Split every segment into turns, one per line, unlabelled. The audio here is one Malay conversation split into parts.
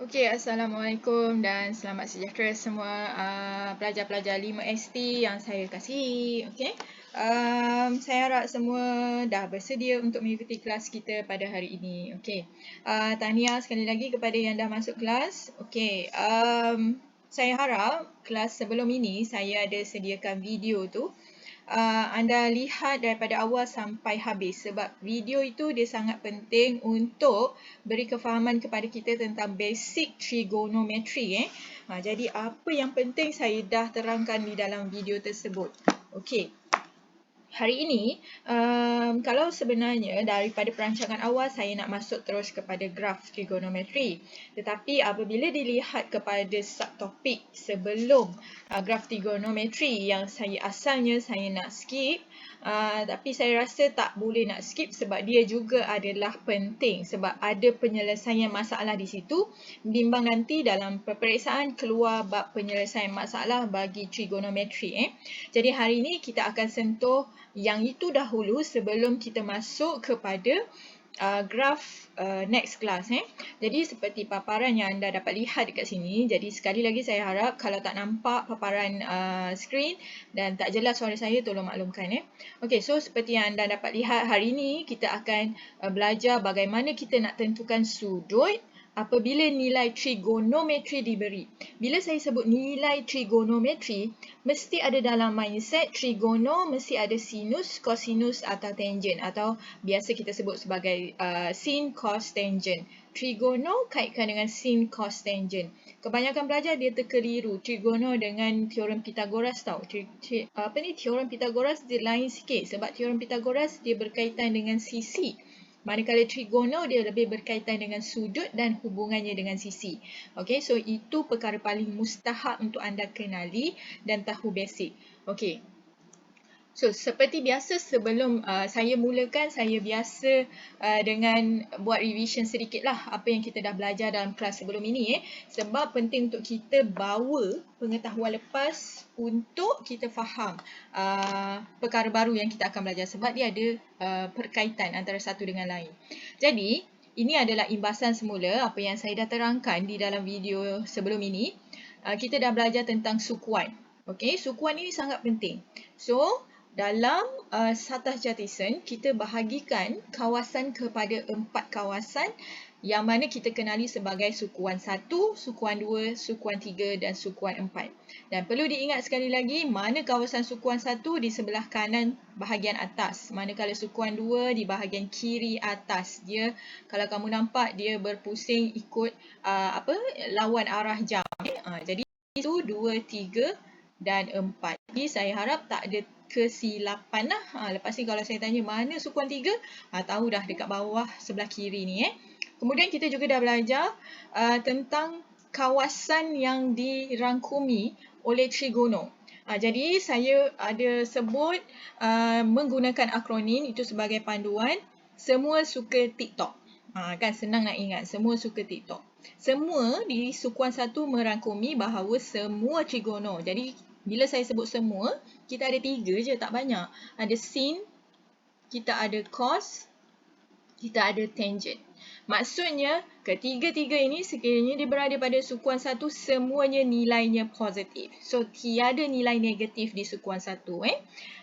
Okey, Assalamualaikum dan selamat sejahtera semua pelajar-pelajar 5ST yang saya kasihi. Okey, saya harap semua dah bersedia untuk mengikuti kelas kita pada hari ini. Okey, tahniah sekali lagi kepada yang dah masuk kelas. Okey, saya harap kelas sebelum ini saya ada sediakan video tu. Anda lihat daripada awal sampai habis sebab video itu dia sangat penting untuk beri kefahaman kepada kita tentang basic trigonometry. Jadi apa yang penting saya dah terangkan di dalam video tersebut. Okey. Hari ini, kalau sebenarnya daripada perancangan awal saya nak masuk terus kepada graf trigonometri. Tetapi apabila dilihat kepada subtopik sebelum graf trigonometri yang asalnya saya nak skip, tapi saya rasa tak boleh nak skip sebab dia juga adalah penting. Sebab ada penyelesaian masalah di situ. Bimbang nanti dalam peperiksaan keluar bab penyelesaian masalah bagi trigonometri. Jadi hari ini kita akan sentuh yang itu dahulu sebelum kita masuk kepada graf next class. Jadi seperti paparan yang anda dapat lihat dekat sini. Jadi sekali lagi saya harap kalau tak nampak paparan skrin dan tak jelas suara saya, tolong maklumkan. Okey, so seperti yang anda dapat lihat hari ini kita akan belajar bagaimana kita nak tentukan sudut apabila nilai trigonometri diberi. Bila saya sebut nilai trigonometri, mesti ada dalam mindset trigono mesti ada sinus, kosinus atau tangent atau biasa kita sebut sebagai sin, cos, tangent. Trigono kaitkan dengan sin, cos, tangent. Kebanyakan pelajar dia terkeliru trigono dengan teorem Pythagoras tau. Teorem Pythagoras dia lain sikit sebab teorem Pythagoras dia berkaitan dengan sisi. Manakala trigono dia lebih berkaitan dengan sudut dan hubungannya dengan sisi. Okey, so itu perkara paling mustahak untuk anda kenali dan tahu basic. Okey. So, seperti biasa sebelum saya mulakan, saya biasa dengan buat revision sedikit lah apa yang kita dah belajar dalam kelas sebelum ini. Sebab penting untuk kita bawa pengetahuan lepas untuk kita faham perkara baru yang kita akan belajar. Sebab dia ada perkaitan antara satu dengan lain. Jadi, ini adalah imbasan semula apa yang saya dah terangkan di dalam video sebelum ini. Kita dah belajar tentang sukuan. Okey, sukuan ini sangat penting. So, dalam Satah Jatison, kita bahagikan kawasan kepada 4 kawasan yang mana kita kenali sebagai sukuan 1, sukuan 2, sukuan 3 dan sukuan 4. Dan perlu diingat sekali lagi, mana kawasan sukuan 1 di sebelah kanan bahagian atas. Manakala sukuan 2 di bahagian kiri atas. Dia, kalau kamu nampak, dia berpusing ikut lawan arah jam. Jadi, itu 2, 3 dan 4. Jadi, saya harap tak ada kesilapan lah. Lepas ni kalau saya tanya mana sukuan 3, tahu dah dekat bawah sebelah kiri ni. Kemudian kita juga dah belajar tentang kawasan yang dirangkumi oleh trigono. Jadi saya ada sebut menggunakan akronim itu sebagai panduan. Semua suka TikTok. Kan senang nak ingat, semua suka TikTok. Semua di sukuan 1 merangkumi bahawa semua trigono. Jadi bila saya sebut semua, kita ada 3 je, tak banyak. Ada sin, kita ada cos, kita ada tangent. Maksudnya, ketiga-tiga ini sekiranya dia berada pada sukuan 1, semuanya nilainya positif. So, tiada nilai negatif di sukuan 1.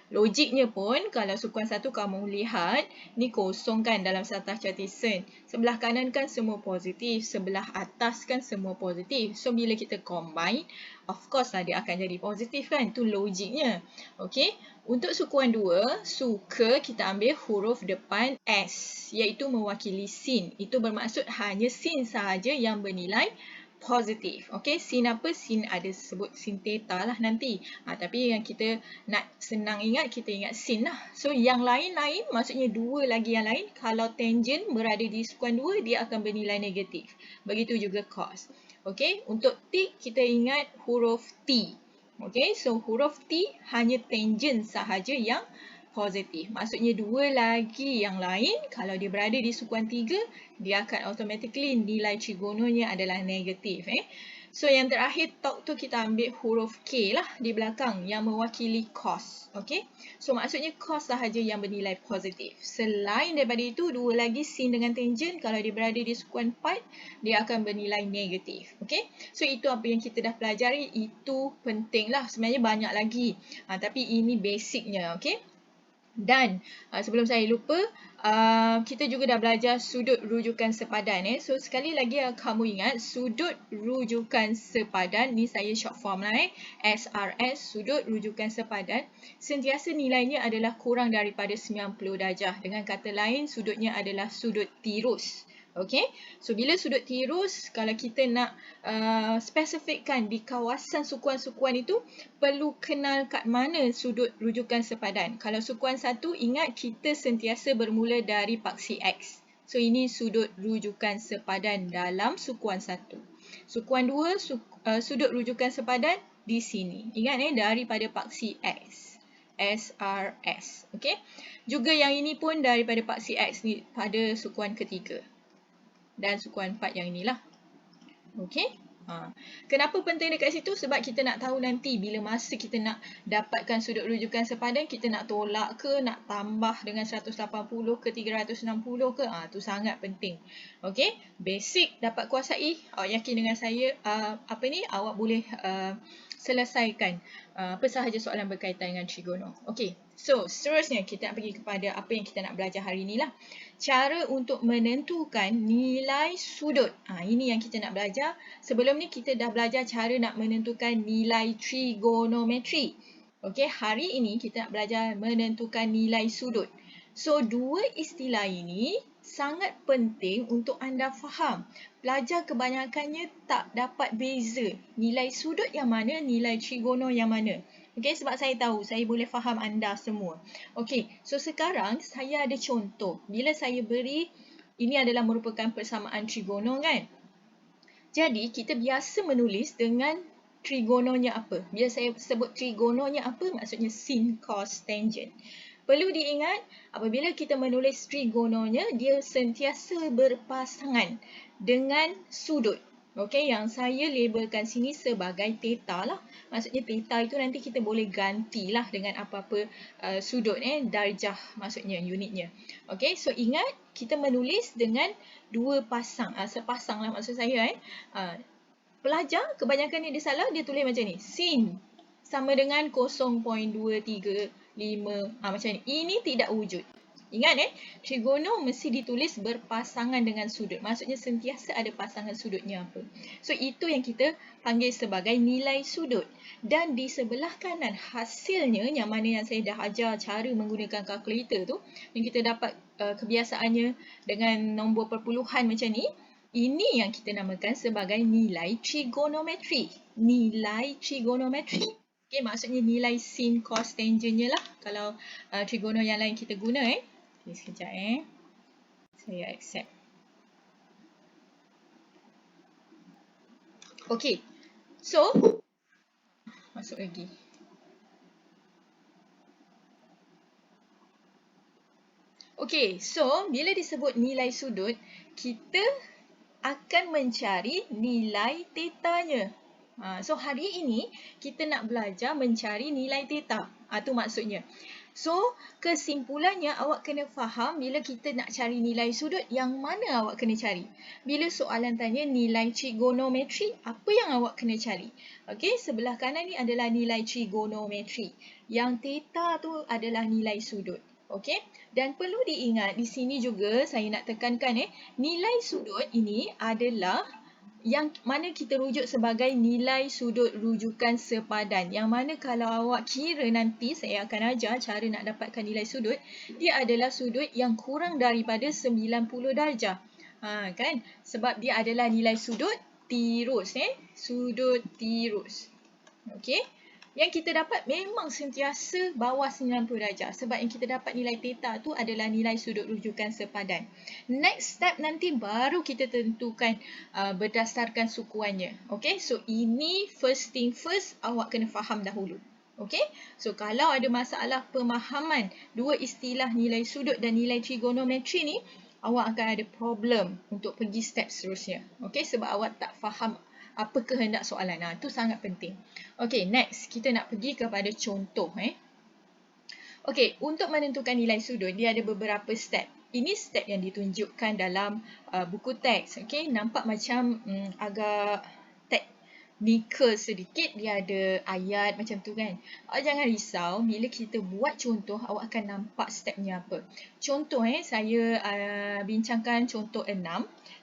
Logiknya pun, kalau sukuan 1 kamu lihat, ni kosong kan dalam Satah Jatison. Sebelah kanan kan semua positif, sebelah atas kan semua positif. So, bila kita combine, of course lah dia akan jadi positif kan. Itu logiknya. Okey. Untuk sukuan 2, suka kita ambil huruf depan S, iaitu mewakili sin. Itu bermaksud hanya sin sahaja yang bernilai positif. Okey, sin apa? Sin ada sebut sin theta lah nanti. Tapi yang kita nak senang ingat, kita ingat sin lah. So, yang lain-lain, maksudnya 2 lagi yang lain, kalau tangent berada di sukuan 2, dia akan bernilai negatif. Begitu juga cos. Okey, untuk T, kita ingat huruf T. Okey, so huruf T hanya tangent sahaja yang positif. Maksudnya 2 lagi yang lain, kalau dia berada di sukuan 3, dia akan automatically nilai trigononya adalah negatif. So yang terakhir talk tu kita ambil huruf K lah di belakang yang mewakili cos. Okay. So maksudnya cos sahaja yang bernilai positif. Selain daripada itu, dua lagi sin dengan tangent kalau dia berada di sukuan part, dia akan bernilai negatif. Okay. So itu apa yang kita dah pelajari. Itu penting lah. Sebenarnya banyak lagi. Tapi ini basicnya. Okay. Dan sebelum saya lupa, kita juga dah belajar sudut rujukan sepadan. So sekali lagi kamu ingat sudut rujukan sepadan, ni saya short form lah SRS, sudut rujukan sepadan, sentiasa nilainya adalah kurang daripada 90 darjah. Dengan kata lain, sudutnya adalah sudut tirus. Okay, so bila sudut tirus, kalau kita nak spesifikkan di kawasan sukuan-sukuan itu, perlu kenal kat mana sudut rujukan sepadan. Kalau sukuan 1, ingat kita sentiasa bermula dari paksi X. So ini sudut rujukan sepadan dalam sukuan 1. Sukuan 2, sudut rujukan sepadan di sini. Ingat daripada paksi X. SRS. Okay. Juga yang ini pun daripada paksi X ni pada sukuan ketiga. Dan sukuan 4 yang inilah. Okey. Kenapa penting dekat situ? Sebab kita nak tahu nanti bila masa kita nak dapatkan sudut rujukan sepadan, kita nak tolak ke, nak tambah dengan 180 ke 360 ke, tu sangat penting. Okey, basic dapat kuasai. Awak yakin dengan saya, awak boleh selesaikan apa sahaja soalan berkaitan dengan trigono. Okey, so seterusnya kita nak pergi kepada apa yang kita nak belajar hari ni lah. Cara untuk menentukan nilai sudut. Ini yang kita nak belajar. Sebelum ni kita dah belajar cara nak menentukan nilai trigonometri. Okey, hari ini kita nak belajar menentukan nilai sudut. So, dua istilah ini sangat penting untuk anda faham. Pelajar kebanyakannya tak dapat beza nilai sudut yang mana, nilai trigono yang mana. Okey, sebab saya tahu, saya boleh faham anda semua. Okey, so sekarang saya ada contoh. Bila saya beri, ini adalah merupakan persamaan trigono kan? Jadi, kita biasa menulis dengan trigononya apa. Bila saya sebut trigononya apa, maksudnya sin, cos, tangent. Perlu diingat, apabila kita menulis trigononya, dia sentiasa berpasangan dengan sudut. Okey, yang saya labelkan sini sebagai theta lah. Maksudnya theta itu nanti kita boleh gantilah dengan apa-apa sudut, darjah maksudnya, unitnya. Okey, so ingat kita menulis dengan dua pasang, sepasang lah maksud saya. Pelajar kebanyakan dia salah, dia tulis macam ni. Sin sama dengan 0.235, macam ni. Ini tidak wujud. Ingat trigono mesti ditulis berpasangan dengan sudut. Maksudnya sentiasa ada pasangan sudutnya apa. So itu yang kita panggil sebagai nilai sudut. Dan di sebelah kanan hasilnya, yang mana yang saya dah ajar cara menggunakan kalkulator tu, yang kita dapat kebiasaannya dengan nombor perpuluhan macam ni. Ini yang kita namakan sebagai nilai trigonometri. Nilai trigonometri. Okay, maksudnya nilai sin, cos, tangentnya lah. Kalau trigono yang lain kita guna. Okay, sekejap saya accept. Okay, so masuk lagi. Okay, so bila disebut nilai sudut, kita akan mencari nilai tetanya. So hari ini kita nak belajar mencari nilai theta. Tu maksudnya. So kesimpulannya awak kena faham bila kita nak cari nilai sudut, yang mana awak kena cari. Bila soalan tanya nilai trigonometri, apa yang awak kena cari? Okey, sebelah kanan ni adalah nilai trigonometri. Yang theta tu adalah nilai sudut. Okey, dan perlu diingat di sini juga saya nak tekankan nilai sudut ini adalah yang mana kita rujuk sebagai nilai sudut rujukan sepadan. Yang mana kalau awak kira nanti saya akan ajar cara nak dapatkan nilai sudut, dia adalah sudut yang kurang daripada 90 darjah. Kan? Sebab dia adalah nilai sudut tirus. Sudut tirus. Okey. Yang kita dapat memang sentiasa bawah 90 darjah. Sebab yang kita dapat nilai theta tu adalah nilai sudut rujukan sepadan. Next step nanti baru kita tentukan berdasarkan sukuannya. Okay, so ini first thing first, awak kena faham dahulu. Okay, so kalau ada masalah pemahaman dua istilah nilai sudut dan nilai trigonometri ni, awak akan ada problem untuk pergi step seterusnya. Okay, sebab awak tak faham apa kehendak soalan. Itu sangat penting. Okey, next kita nak pergi kepada contoh. Okey, untuk menentukan nilai sudut, dia ada beberapa step. Ini step yang ditunjukkan dalam buku teks. Okey, nampak macam agak teknikal sedikit, dia ada ayat macam tu kan. Awak jangan risau, bila kita buat contoh, awak akan nampak stepnya apa. Contoh saya bincangkan contoh 6,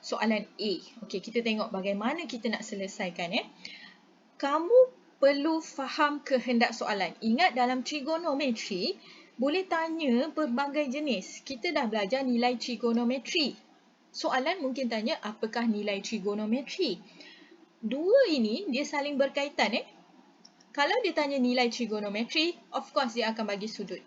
soalan A. Okey, kita tengok bagaimana kita nak selesaikan. Kamu perlu faham kehendak soalan. Ingat dalam trigonometri, boleh tanya pelbagai jenis. Kita dah belajar nilai trigonometri. Soalan mungkin tanya apakah nilai trigonometri. Dua ini dia saling berkaitan. Kalau dia tanya nilai trigonometri, of course dia akan bagi sudut.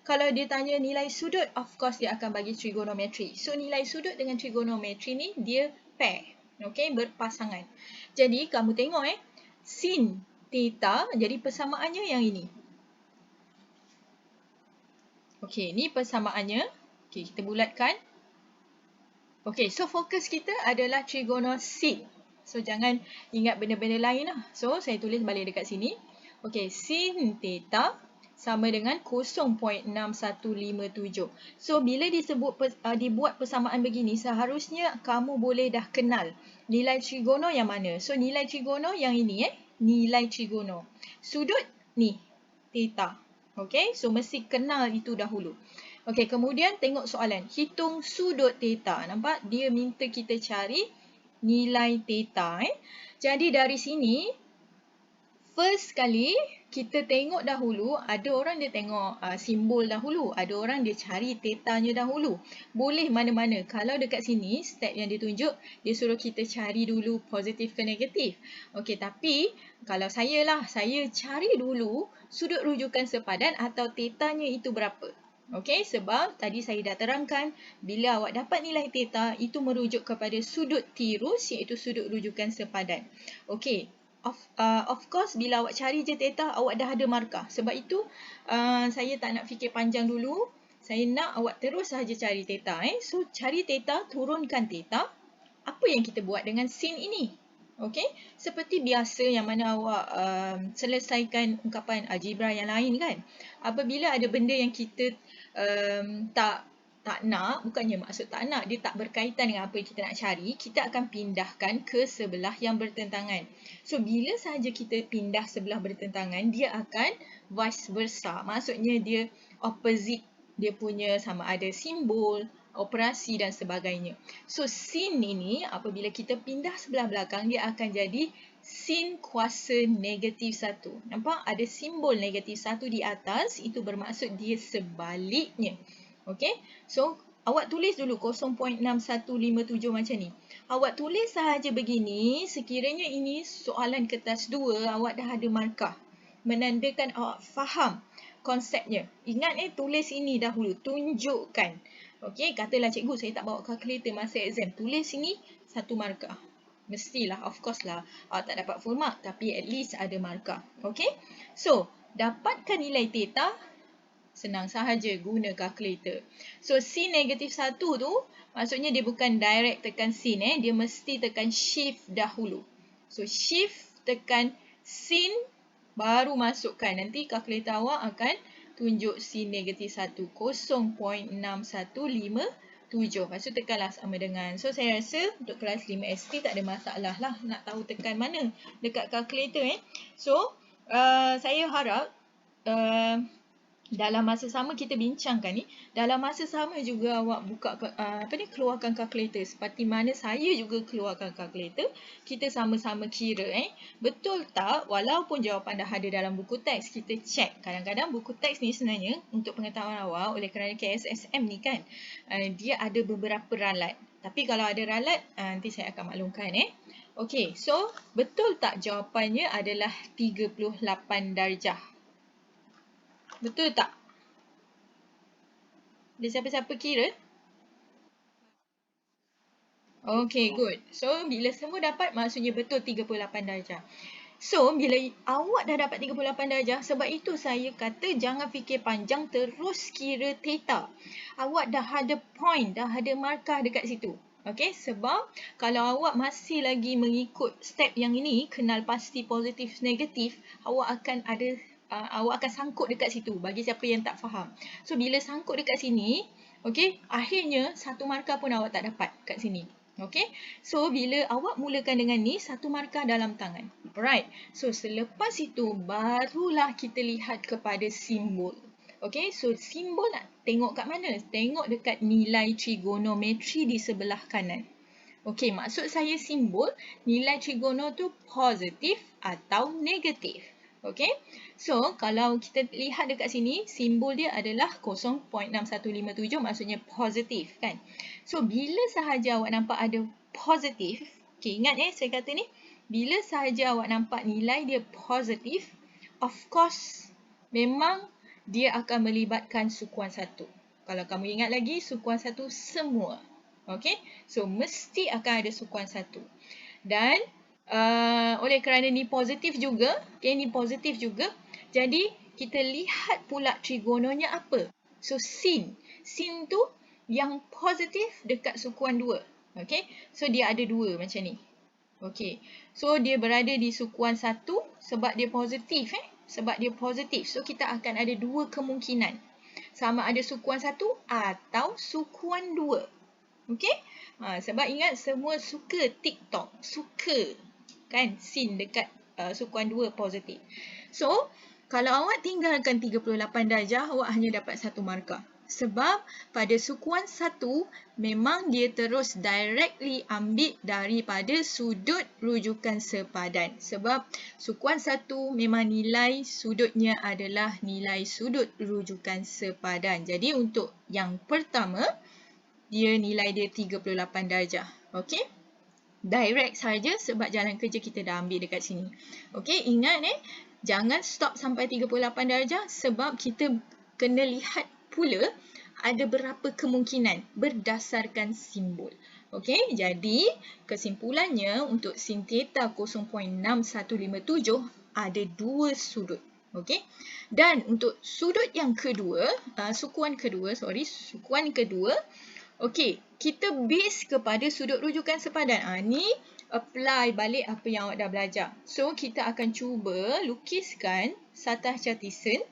Kalau dia tanya nilai sudut, of course dia akan bagi trigonometri. So nilai sudut dengan trigonometri ni dia pair. Okey, berpasangan. Jadi kamu tengok sin theta, jadi persamaannya yang ini. Okey, ni persamaannya. Okey, kita bulatkan. Okey, so fokus kita adalah trigonosin. So jangan ingat benda-benda lain lah. So saya tulis balik dekat sini. Okey, sin theta sama dengan 0.6157. So bila dibuat persamaan begini, seharusnya kamu boleh dah kenal nilai trigono yang mana. So nilai trigono yang ini nilai trigono. Sudut ni theta. Okey, so mesti kenal itu dahulu. Okey, kemudian tengok soalan. Hitung sudut theta. Nampak? Dia minta kita cari nilai theta. Jadi dari sini, first kali kita tengok dahulu, ada orang dia tengok simbol dahulu. Ada orang dia cari tetanya dahulu. Boleh mana-mana. Kalau dekat sini, step yang ditunjuk, dia suruh kita cari dulu positif ke negatif. Okey, tapi kalau saya cari dulu sudut rujukan sepadan atau tetanya itu berapa. Okey, sebab tadi saya dah terangkan, bila awak dapat nilai theta, itu merujuk kepada sudut tirus, iaitu sudut rujukan sepadan. Okey, of course, bila awak cari je theta, awak dah ada markah. Sebab itu, saya tak nak fikir panjang dulu. Saya nak awak terus sahaja cari theta. So, cari theta, turunkan theta. Apa yang kita buat dengan sin ini? Okey, seperti biasa yang mana awak selesaikan ungkapan algebra yang lain kan. Apabila ada benda yang kita tak nak, bukannya maksud tak nak, dia tak berkaitan dengan apa yang kita nak cari, kita akan pindahkan ke sebelah yang bertentangan. So, bila sahaja kita pindah sebelah bertentangan, dia akan vice versa. Maksudnya dia opposite, dia punya sama ada simbol, operasi dan sebagainya. So, sin ini apabila kita pindah sebelah belakang, dia akan jadi sin kuasa negatif 1. Nampak? Ada simbol negatif 1 di atas, itu bermaksud dia sebaliknya. Okey? So, awak tulis dulu 0.6157 macam ni. Awak tulis sahaja begini, sekiranya ini soalan kertas 2, awak dah ada markah. Menandakan awak faham konsepnya. Ingat tulis ini dahulu, tunjukkan. Okey, katalah cikgu saya tak bawa kalkulator masa exam. Tulis sini satu markah. Mestilah, of course lah. Awak tak dapat full mark, tapi at least ada markah. Okey? So, dapatkan nilai theta, senang sahaja guna kalkulator. So, sin negatif 1 tu, maksudnya dia bukan direct tekan sin. Dia mesti tekan shift dahulu. So, shift tekan sin, baru masukkan. Nanti kalkulator awak akan tunjuk sin negatif 1, 0.6157. Lepas tu tekanlah sama dengan. So, saya rasa untuk kelas 5 ST tak ada masalah lah nak tahu tekan mana dekat kalkulator. So, saya harap dalam masa sama kita bincangkan ni, dalam masa sama juga awak buka keluarkan kalkulator seperti mana saya juga keluarkan kalkulator. Kita sama-sama kira betul tak, walaupun jawapan dah ada dalam buku teks, kita check. Kadang-kadang buku teks ni sebenarnya untuk pengetahuan awak, oleh kerana KSSM ni kan, dia ada beberapa ralat. Tapi kalau ada ralat, nanti saya akan maklumkan. Okey, so betul tak jawapannya adalah 38 darjah? Betul tak? Ada siapa-siapa kira? Okay, good. So, bila semua dapat, maksudnya betul 38 darjah. So, bila awak dah dapat 38 darjah, sebab itu saya kata jangan fikir panjang, terus kira theta. Awak dah ada point, dah ada markah dekat situ. Okey, sebab kalau awak masih lagi mengikut step yang ini, kenal pasti positif negatif, awak akan ada awak akan sangkut dekat situ bagi siapa yang tak faham. So bila sangkut dekat sini, okey, akhirnya satu markah pun awak tak dapat kat sini. Okey. So bila awak mulakan dengan ni, satu markah dalam tangan. Alright. So selepas itu barulah kita lihat kepada simbol. Okay, so simbol nak tengok kat mana? Tengok dekat nilai trigonometri di sebelah kanan. Okay, maksud saya simbol, nilai trigono tu positif atau negatif. Okay, so kalau kita lihat dekat sini, simbol dia adalah 0.6157, maksudnya positif kan. So, bila sahaja awak nampak ada positif, okay, ingat saya kata ni, bila sahaja awak nampak nilai dia positif, of course, memang dia akan melibatkan sukuan 1. Kalau kamu ingat lagi, sukuan 1 semua. Okay, so mesti akan ada sukuan 1. Dan oleh kerana ni positif juga, okay, ni positif juga, jadi kita lihat pula trigononya apa. So sin. Sin tu yang positif dekat sukuan 2. Okay, so dia ada 2 macam ni. Okay, so dia berada di sukuan 1 sebab dia positif. Sebab dia positif. So kita akan ada 2 kemungkinan. Sama ada sukuan 1 atau sukuan 2. Okay? Sebab ingat semua suka TikTok. Suka. Kan? Sin dekat sukuan 2 positif. So, kalau awak tinggalkan 38 darjah, awak hanya dapat 1 markah. Sebab pada sukuan 1, memang dia terus directly ambil daripada sudut rujukan sepadan. Sebab sukuan 1 memang nilai sudutnya adalah nilai sudut rujukan sepadan. Jadi untuk yang pertama, dia nilai dia 38 darjah. Okey? Direct saja sebab jalan kerja kita dah ambil dekat sini. Okey, ingat jangan stop sampai 38 darjah sebab kita kena lihat pula ada berapa kemungkinan berdasarkan simbol. Okey, jadi kesimpulannya untuk sin theta 0.6157 ada 2 sudut. Okey. Dan untuk sudut yang kedua, sukuan kedua, okey, kita base kepada sudut rujukan sepadan. Ni apply balik apa yang awak dah belajar. So, kita akan cuba lukiskan Satah Cartesian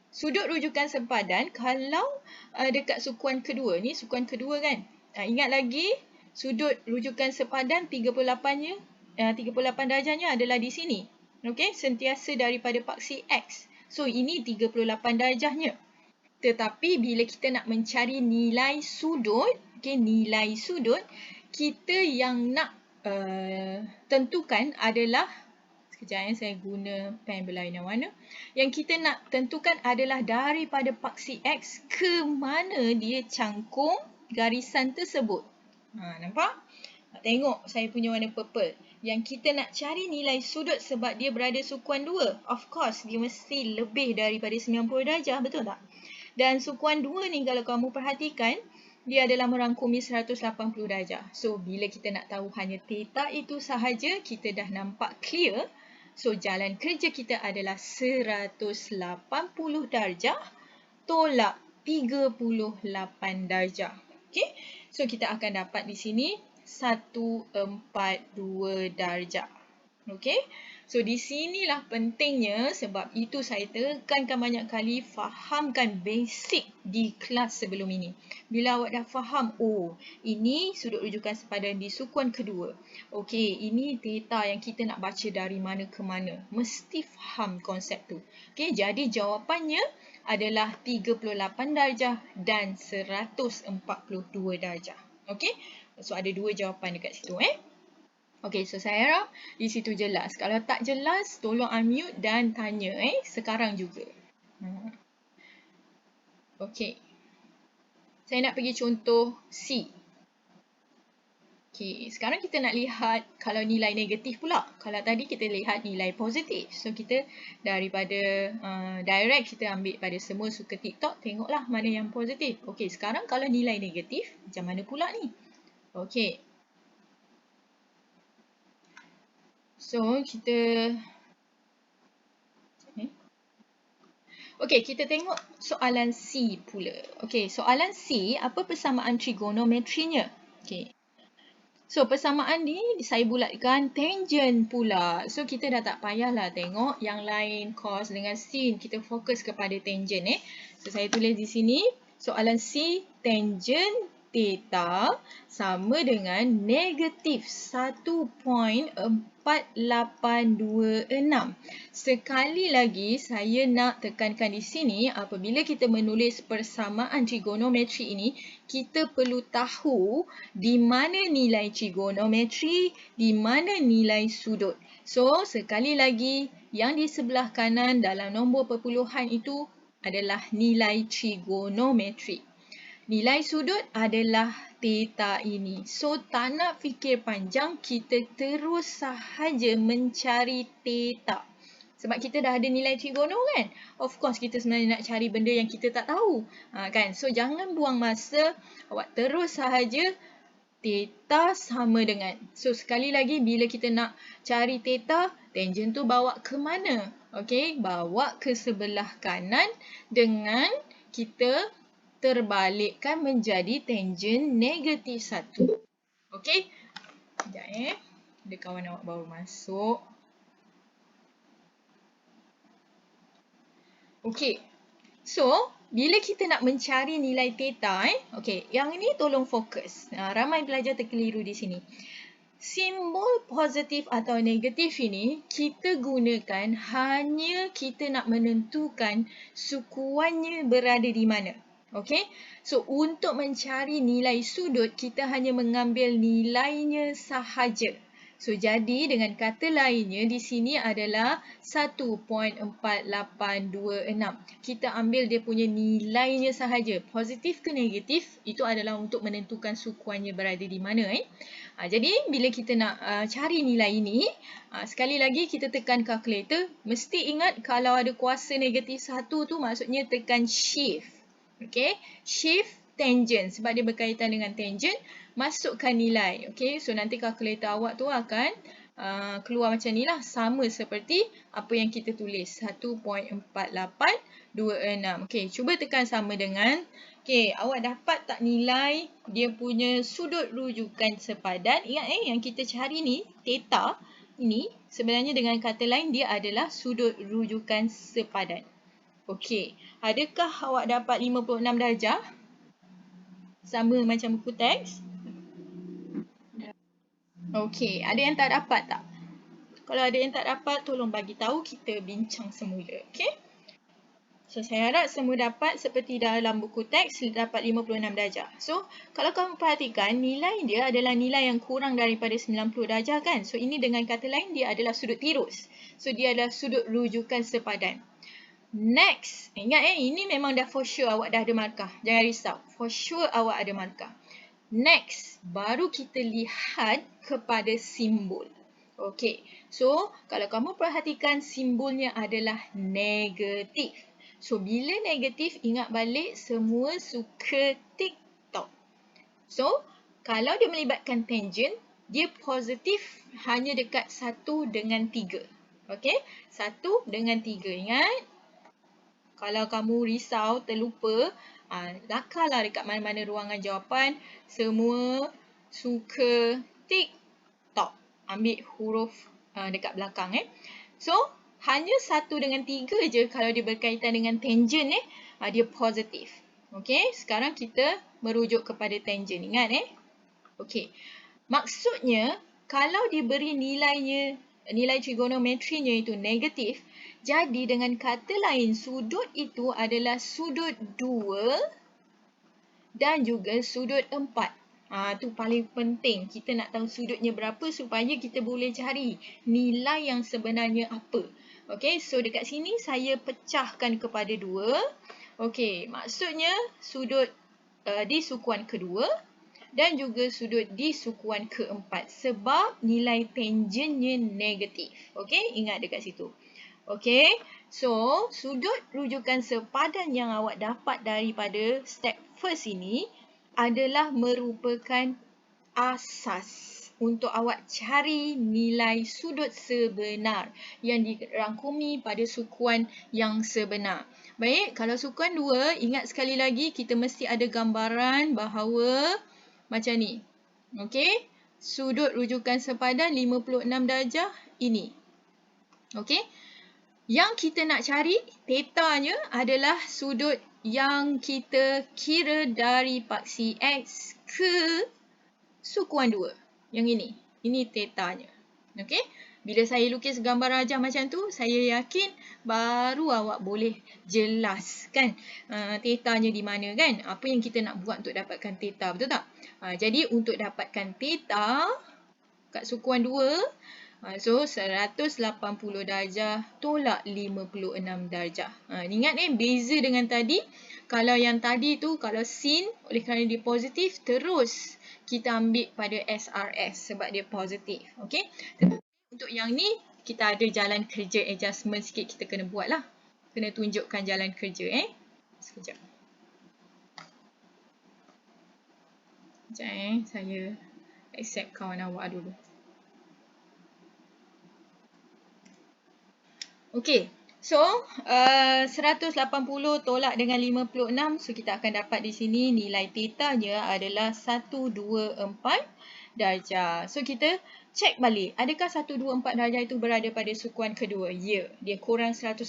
sudut rujukan sepadan kalau dekat sukuan kedua. Ni sukuan kedua kan? Ingat lagi, sudut rujukan sepadan 38-nya, 38 darjahnya adalah di sini. Okey, sentiasa daripada paksi X. So, ini 38 darjahnya. Tetapi bila kita nak mencari nilai sudut, okay, nilai sudut, kita yang nak tentukan adalah, sekejap saya guna pen berlainan warna. Yang kita nak tentukan adalah daripada paksi X ke mana dia cangkung garisan tersebut. Nampak? Tengok saya punya warna purple. Yang kita nak cari nilai sudut sebab dia berada sukuan 2. Of course, dia mesti lebih daripada 90 darjah, betul tak? Dan sukuan 2 ni kalau kamu perhatikan, dia adalah merangkumi 180 darjah. So, bila kita nak tahu hanya theta itu sahaja, kita dah nampak clear. So, jalan kerja kita adalah 180 darjah tolak 38 darjah. Okay? So, kita akan dapat di sini 142 darjah. Okay? So, di sinilah pentingnya sebab itu saya tekankan banyak kali fahamkan basic di kelas sebelum ini. Bila awak dah faham, ini sudut rujukan sepadan di sukuan kedua. Okey, ini theta yang kita nak baca dari mana ke mana. Mesti faham konsep tu. Okey, jadi jawapannya adalah 38 darjah dan 142 darjah. Okey? So, ada 2 jawapan dekat situ. Okey, so saya harap di situ jelas. Kalau tak jelas, tolong unmute dan tanya sekarang juga. Okey. Saya nak pergi contoh C. Okey, sekarang kita nak lihat kalau nilai negatif pula. Kalau tadi kita lihat nilai positif. So, kita daripada direct kita ambil pada semua suka TikTok, tengoklah mana yang positif. Okey, sekarang kalau nilai negatif, macam mana pula ni? Okey. So, kita... Okey, kita tengok soalan C pula. Okey, soalan C, apa persamaan trigonometrinya? Okey. So, persamaan ni saya bulatkan tangent pula. So, kita dah tak payahlah tengok yang lain, cos dengan sin. Kita fokus kepada tangent So, saya tulis di sini. Soalan C, tangent theta sama dengan negatif 1.4826. Sekali lagi, saya nak tekankan di sini, apabila kita menulis persamaan trigonometri ini, kita perlu tahu di mana nilai trigonometri, di mana nilai sudut. So, sekali lagi, yang di sebelah kanan dalam nombor perpuluhan itu adalah nilai trigonometri. Nilai sudut adalah theta ini. So, tak nak fikir panjang, kita terus sahaja mencari theta. Sebab kita dah ada nilai trigono kan? Of course, kita sebenarnya nak cari benda yang kita tak tahu. Kan? So, jangan buang masa. Awak terus sahaja theta sama dengan. So, sekali lagi, bila kita nak cari theta, tangent tu bawa ke mana? Okay, bawa ke sebelah kanan dengan kita terbalikkan menjadi tangent negatif 1. Okey. Sekejap Ada kawan awak baru masuk. Okey. So, bila kita nak mencari nilai theta, okey, yang ini tolong fokus. Ramai pelajar terkeliru di sini. Simbol positif atau negatif ini kita gunakan hanya kita nak menentukan sukuannya berada di mana. Okey, so untuk mencari nilai sudut, kita hanya mengambil nilainya sahaja. So, jadi dengan kata lainnya, di sini adalah 1.4826. Kita ambil dia punya nilainya sahaja. Positif ke negatif, itu adalah untuk menentukan sukuannya berada di mana. Jadi, bila kita nak cari nilai ini, sekali lagi kita tekan kalkulator. Mesti ingat kalau ada kuasa negatif 1 tu, maksudnya tekan shift. Okay, shift tangent sebab dia berkaitan dengan tangent, masukkan nilai. Okay, so nanti kalkulator awak tu akan keluar macam ni lah, sama seperti apa yang kita tulis, 1.4826. Okay, cuba tekan sama dengan. Okay, awak dapat tak nilai dia punya sudut rujukan sepadan? Ingat yang kita cari ni, theta ini sebenarnya dengan kata lain dia adalah sudut rujukan sepadan. Okey, adakah awak dapat 56 darjah? Sama macam buku teks? Okey, ada yang tak dapat tak? Kalau ada yang tak dapat, tolong bagi tahu, kita bincang semula. Okey? So, saya harap semua dapat seperti dalam buku teks, dapat 56 darjah. So, kalau kamu perhatikan, nilai dia adalah nilai yang kurang daripada 90 darjah kan? So, ini dengan kata lain, dia adalah sudut tirus. So, dia adalah sudut rujukan sepadan. Next, ingat ini memang dah for sure awak dah ada markah. Jangan risau, for sure awak ada markah. Next, baru kita lihat kepada simbol. Okey, so kalau kamu perhatikan simbolnya adalah negatif. So, bila negatif, ingat balik semua suka TikTok. So, kalau dia melibatkan tangent, dia positif hanya dekat 1 dengan 3. Okey, 1 dengan 3. Ingat? Kalau kamu risau, terlupa, lakarlah dekat mana-mana ruangan jawapan. Semua suka TikTok. Ambil huruf dekat belakang. So, hanya 1 dengan 3 je kalau dia berkaitan dengan tangent. Dia positif. Okey, sekarang kita merujuk kepada tangent. Ingat Okey, maksudnya kalau diberi nilainya, nilai trigonometrinya itu negatif, jadi dengan kata lain, sudut itu adalah sudut 2 dan juga sudut 4. Itu paling penting. Kita nak tahu sudutnya berapa supaya kita boleh cari nilai yang sebenarnya apa. Okey, so dekat sini saya pecahkan kepada 2. Okey, maksudnya sudut di sukuan kedua dan juga sudut di sukuan keempat sebab nilai tangentnya negatif. Okey, ingat dekat situ. Okey, so sudut rujukan sepadan yang awak dapat daripada step first ini adalah merupakan asas untuk awak cari nilai sudut sebenar yang dirangkumi pada sukuan yang sebenar. Baik, kalau sukuan 2, ingat sekali lagi kita mesti ada gambaran bahawa macam ni. Okey, sudut rujukan sepadan 56 darjah ini. Okey. Yang kita nak cari tetanya adalah sudut yang kita kira dari paksi X ke sukuan 2. Yang ini. Ini tetanya. Okey. Bila saya lukis gambar rajah macam tu, saya yakin baru awak boleh jelas kan tetanya di mana kan. Apa yang kita nak buat untuk dapatkan teta, betul tak? Jadi untuk dapatkan teta kat sukuan 2, so 180 darjah tolak 56 darjah. Ingat beza dengan tadi. Kalau yang tadi tu, kalau sin oleh kerana dia positif, terus kita ambil pada SRS sebab dia positif. Okey. Untuk yang ni, kita ada jalan kerja adjustment sikit kita kena buat lah. Kena tunjukkan jalan kerja Sekejap. Sekejap saya accept kawan awak dulu. Okey. So, 180 tolak dengan 56. So, kita akan dapat di sini nilai tetanya adalah 124 darjah. So, kita cek balik. Adakah 124 darjah itu berada pada sukuan kedua? Ya. Dia kurang 180,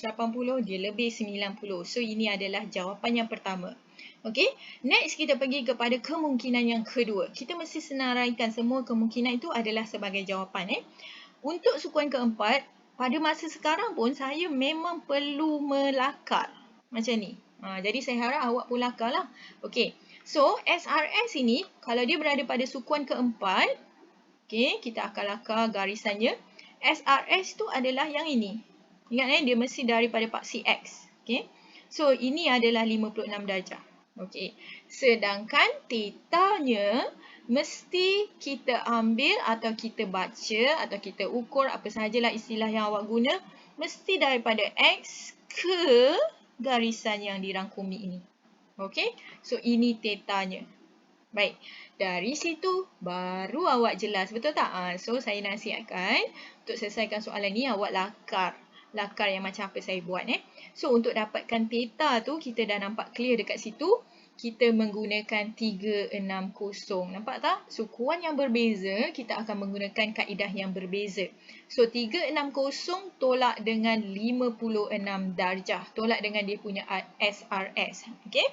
dia lebih 90. So, ini adalah jawapan yang pertama. Okey. Next, kita pergi kepada kemungkinan yang kedua. Kita mesti senaraikan semua kemungkinan itu adalah sebagai jawapan. Untuk sukuan keempat, pada masa sekarang pun saya memang perlu melakar. Macam ni. Jadi saya harap awak pun lakar lah. Okey. So, SRS ini, kalau dia berada pada sukuan keempat, okey, kita akan lakar garisannya. SRS tu adalah yang ini. Ingat dia mesti daripada paksi X. Okey. So, ini adalah 56 darjah. Okey. Sedangkan tetanya mesti kita ambil atau kita baca atau kita ukur apa sahajalah istilah yang awak guna, mesti daripada X ke garisan yang dirangkumi ini. Okey. So, ini tetanya. Baik. Dari situ baru awak jelas. Betul tak? So, saya nasihatkan untuk selesaikan soalan ni awak lakar. Lakar yang macam apa saya buat. So, untuk dapatkan teta tu, kita dah nampak clear dekat situ. Kita menggunakan 360. Nampak tak? Sukuan yang berbeza, kita akan menggunakan kaedah yang berbeza. So, 360 tolak dengan 56 darjah. Tolak dengan dia punya SRS. Okay?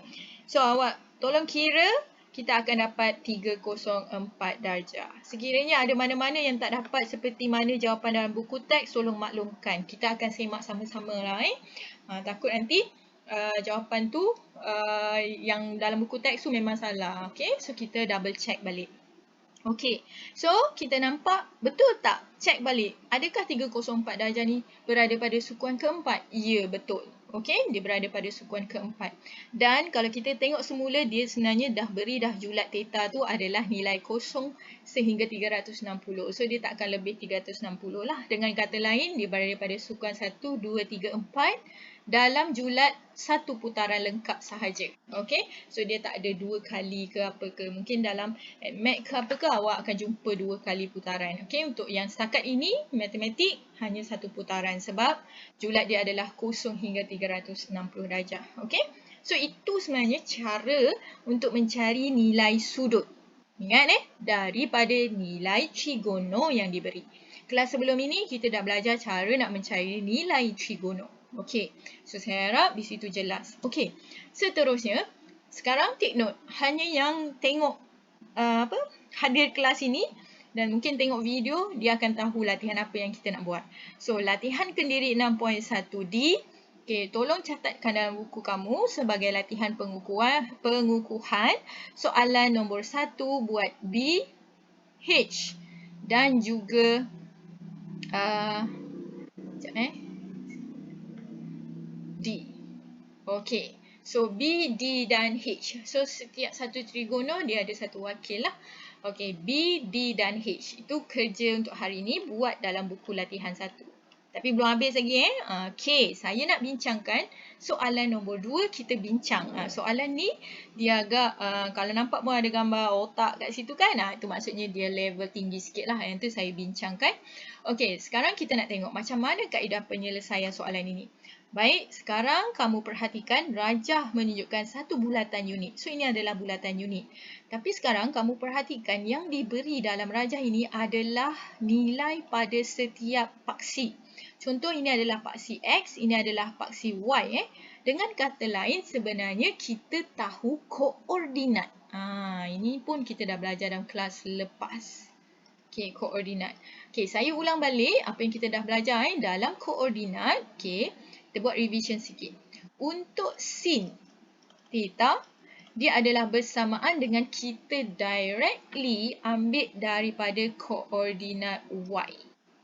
So, awak tolong kira, kita akan dapat 304 darjah. Sekiranya ada mana-mana yang tak dapat seperti mana jawapan dalam buku teks, tolong maklumkan. Kita akan semak sama-sama lah. Takut nanti jawapan tu yang dalam buku teks tu memang salah. Okay, so kita double check balik. Okay, so kita nampak betul tak? Check balik. Adakah 304 darjah ni berada pada sukuan keempat? Ya, betul. Okay, dia berada pada sukuan keempat. Dan kalau kita tengok semula, dia sebenarnya dah beri dah julat teta tu adalah nilai kosong sehingga 360. So, dia tak akan lebih 360 lah. Dengan kata lain, dia berada pada sukuan 1, 2, 3, 4 dalam julat satu putaran lengkap sahaja. Okay, so dia tak ada 2 kali ke apa ke. Mungkin dalam mat ke apa ke awak akan jumpa 2 kali putaran. Okay, untuk yang setakat ini, matematik hanya 1 putaran sebab julat dia adalah kosong hingga 360 darjah. Okay, so itu sebenarnya cara untuk mencari nilai sudut. Ingat daripada nilai trigono yang diberi. Kelas sebelum ini kita dah belajar cara nak mencari nilai trigono. Okey, so saya harap di situ jelas. Okey, seterusnya, sekarang take note. Hanya yang tengok hadir kelas ini dan mungkin tengok video, dia akan tahu latihan apa yang kita nak buat. So, latihan kendiri 6.1D. Okey, tolong catatkan dalam buku kamu sebagai latihan pengukuhan. Soalan nombor 1 buat B, H dan juga D. Okey. So, B, D dan H. So, setiap satu trigono dia ada satu wakil lah. Okey, B, D dan H. Itu kerja untuk hari ini buat dalam buku latihan 1. Tapi belum habis lagi Okey, saya nak bincangkan soalan nombor 2 kita bincang. Soalan ni dia agak kalau nampak pun ada gambar otak kat situ kan. Itu maksudnya dia level tinggi sikit lah. Yang tu saya bincangkan. Okey, sekarang kita nak tengok macam mana kaedah penyelesaian soalan ini. Baik, sekarang kamu perhatikan rajah menunjukkan satu bulatan unit. So, ini adalah bulatan unit. Tapi sekarang kamu perhatikan yang diberi dalam rajah ini adalah nilai pada setiap paksi. Contoh, ini adalah paksi X, ini adalah paksi Y. Dengan kata lain, sebenarnya kita tahu koordinat. Ini pun kita dah belajar dalam kelas lepas. Okey, koordinat. Okey, saya ulang balik apa yang kita dah belajar dalam koordinat. Okey, kita buat revision sikit. Untuk sin theta, dia adalah bersamaan dengan kita directly ambil daripada koordinat Y.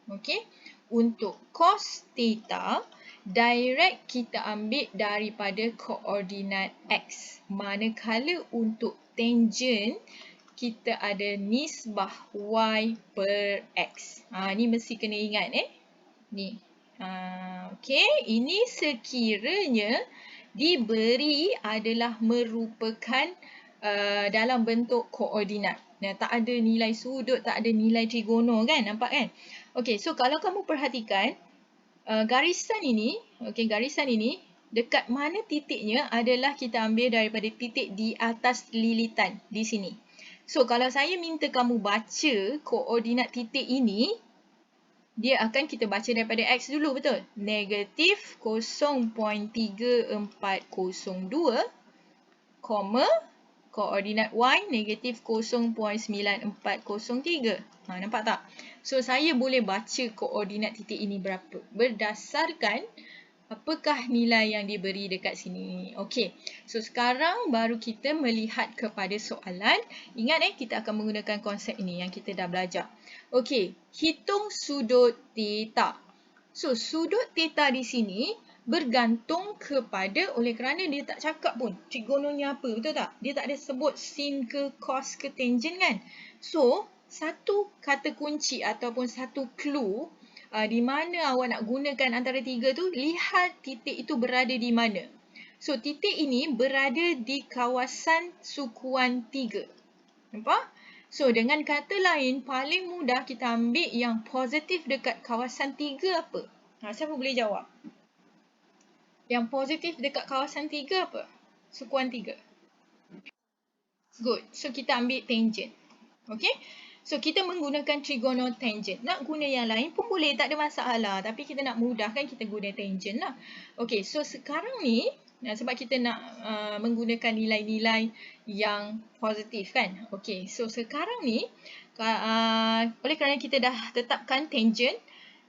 Okey, untuk cos theta, direct kita ambil daripada koordinat X. Manakala untuk tangent, kita ada nisbah Y per X. Ni mesti kena ingat Ni. Okey, ini sekiranya diberi adalah merupakan dalam bentuk koordinat. Tak ada nilai sudut, tak ada nilai trigono kan? Nampak kan? Okey, so kalau kamu perhatikan garisan ini, garisan ini dekat mana titiknya adalah kita ambil daripada titik di atas lilitan di sini. So, kalau saya minta kamu baca koordinat titik ini, dia akan kita baca daripada X dulu, betul? Negatif 0.3402, koordinat Y negatif 0.9403. Nampak tak? So, saya boleh baca koordinat titik ini berapa berdasarkan apakah nilai yang diberi dekat sini. Okey. So, sekarang baru kita melihat kepada soalan. Ingat kita akan menggunakan konsep ini yang kita dah belajar. Okey. Hitung sudut theta. So, sudut theta di sini bergantung kepada, oleh kerana dia tak cakap pun trigononya apa, betul tak? Dia tak ada sebut sin ke cos ke tangent kan? So, satu kata kunci ataupun satu clue di mana awak nak gunakan antara tiga tu, lihat titik itu berada di mana. So, titik ini berada di kawasan sukuan 3. Nampak? So, dengan kata lain, paling mudah kita ambil yang positif dekat kawasan 3 apa? Siapa boleh jawab? Yang positif dekat kawasan 3 apa? Sukuan 3. Good. So, kita ambil tangent. Okay? So, kita menggunakan trigonotangent. Nak guna yang lain pun boleh, tak ada masalah. Tapi kita nak mudahkan, kita guna tangent lah. Okay, so sekarang ni, sebab kita nak menggunakan nilai-nilai yang positif kan. Okay, so sekarang ni, oleh kerana kita dah tetapkan tangent,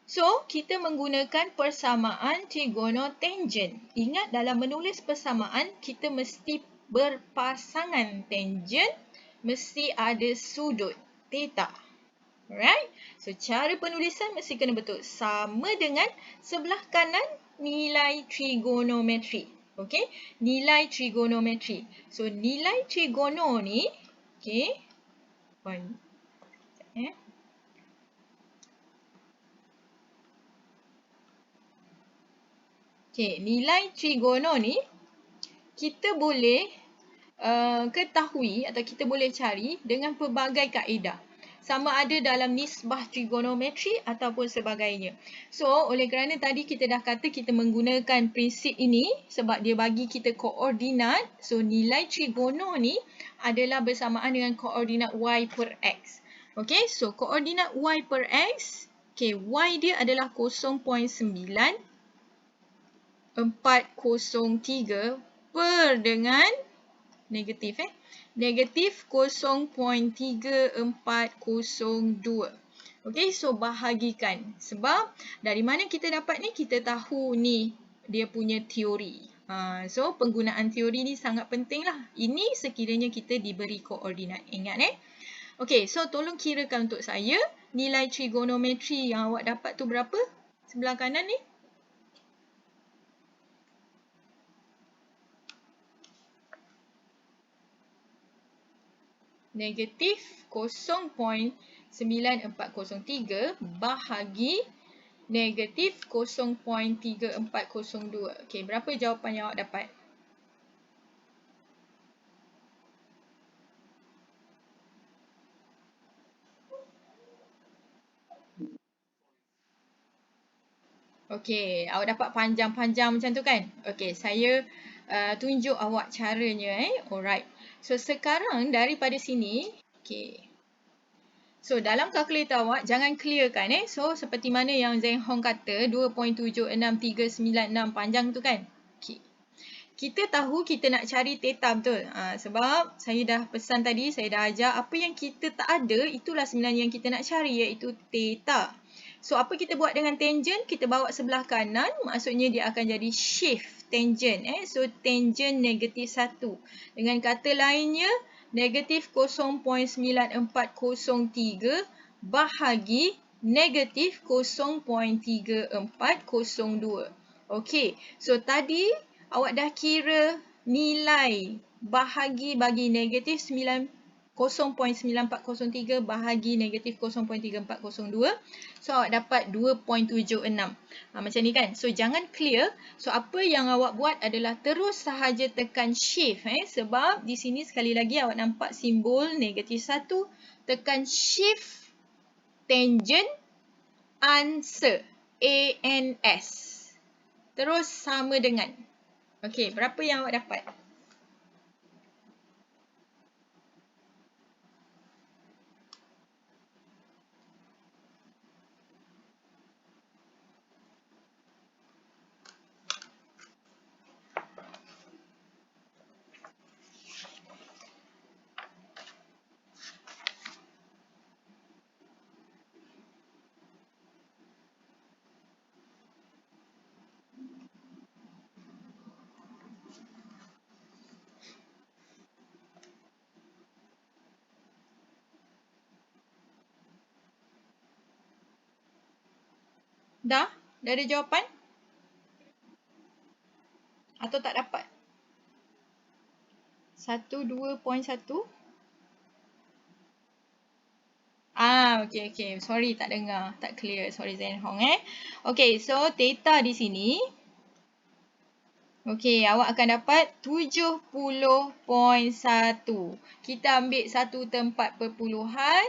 so kita menggunakan persamaan trigonotangent. Ingat, dalam menulis persamaan, kita mesti berpasangan tangent, mesti ada sudut theta. Alright. So, cara penulisan mesti kena betul. Sama dengan sebelah kanan nilai trigonometri. Okay. Nilai trigonometri. So, nilai trigono ni, okay. Okay, nilai trigono ni, kita boleh ketahui atau kita boleh cari dengan pelbagai kaedah. Sama ada dalam nisbah trigonometri ataupun sebagainya. So, oleh kerana tadi kita dah kata kita menggunakan prinsip ini sebab dia bagi kita koordinat. So, nilai trigono ni adalah bersamaan dengan koordinat Y per X. Okay, so koordinat Y per X, okay, Y dia adalah 0.9403 per dengan negatif negatif 0.3402. Okey, so bahagikan. Sebab dari mana kita dapat ni? Kita tahu ni dia punya teori. So penggunaan teori ni sangat penting lah. Ini sekiranya kita diberi koordinat. Ingat Okey, so tolong kirakan untuk saya nilai trigonometri yang awak dapat tu berapa? Sebelah kanan ni. Negatif 0.9403 bahagi negatif 0.3402. Okey, berapa jawapan yang awak dapat? Okey, awak dapat panjang-panjang macam tu kan? Okey, saya tunjuk awak caranya. Alright. So, sekarang daripada sini, okey. So, dalam kalkulator awak, jangan clearkan. So, seperti mana yang Zeng Hong kata, 2.76396 panjang tu kan? Okey. Kita tahu kita nak cari theta betul. Sebab saya dah pesan tadi, saya dah ajar apa yang kita tak ada, itulah sebenarnya yang kita nak cari, iaitu theta. So, apa kita buat dengan tangent? Kita bawa sebelah kanan, maksudnya dia akan jadi shift tangent. So, tangent negatif 1. Dengan kata lainnya, negatif 0.9403 bahagi negatif 0.3402. Okey, so tadi awak dah kira nilai bahagi bagi negatif 0.9403 bahagi negatif 0.3402. So, awak dapat 2.76. Macam ni kan? So, jangan clear. So, apa yang awak buat adalah terus sahaja tekan shift. Sebab di sini sekali lagi awak nampak simbol negatif 1. Tekan shift tangent answer. ANS. Terus sama dengan. Okey, berapa yang awak dapat? Dah? Dah ada jawapan? Atau tak dapat? 12.1? Okey. Sorry tak dengar. Tak clear. Sorry Zeng Hong Okey, so theta di sini. Okey, awak akan dapat 70.1. Kita ambil satu tempat perpuluhan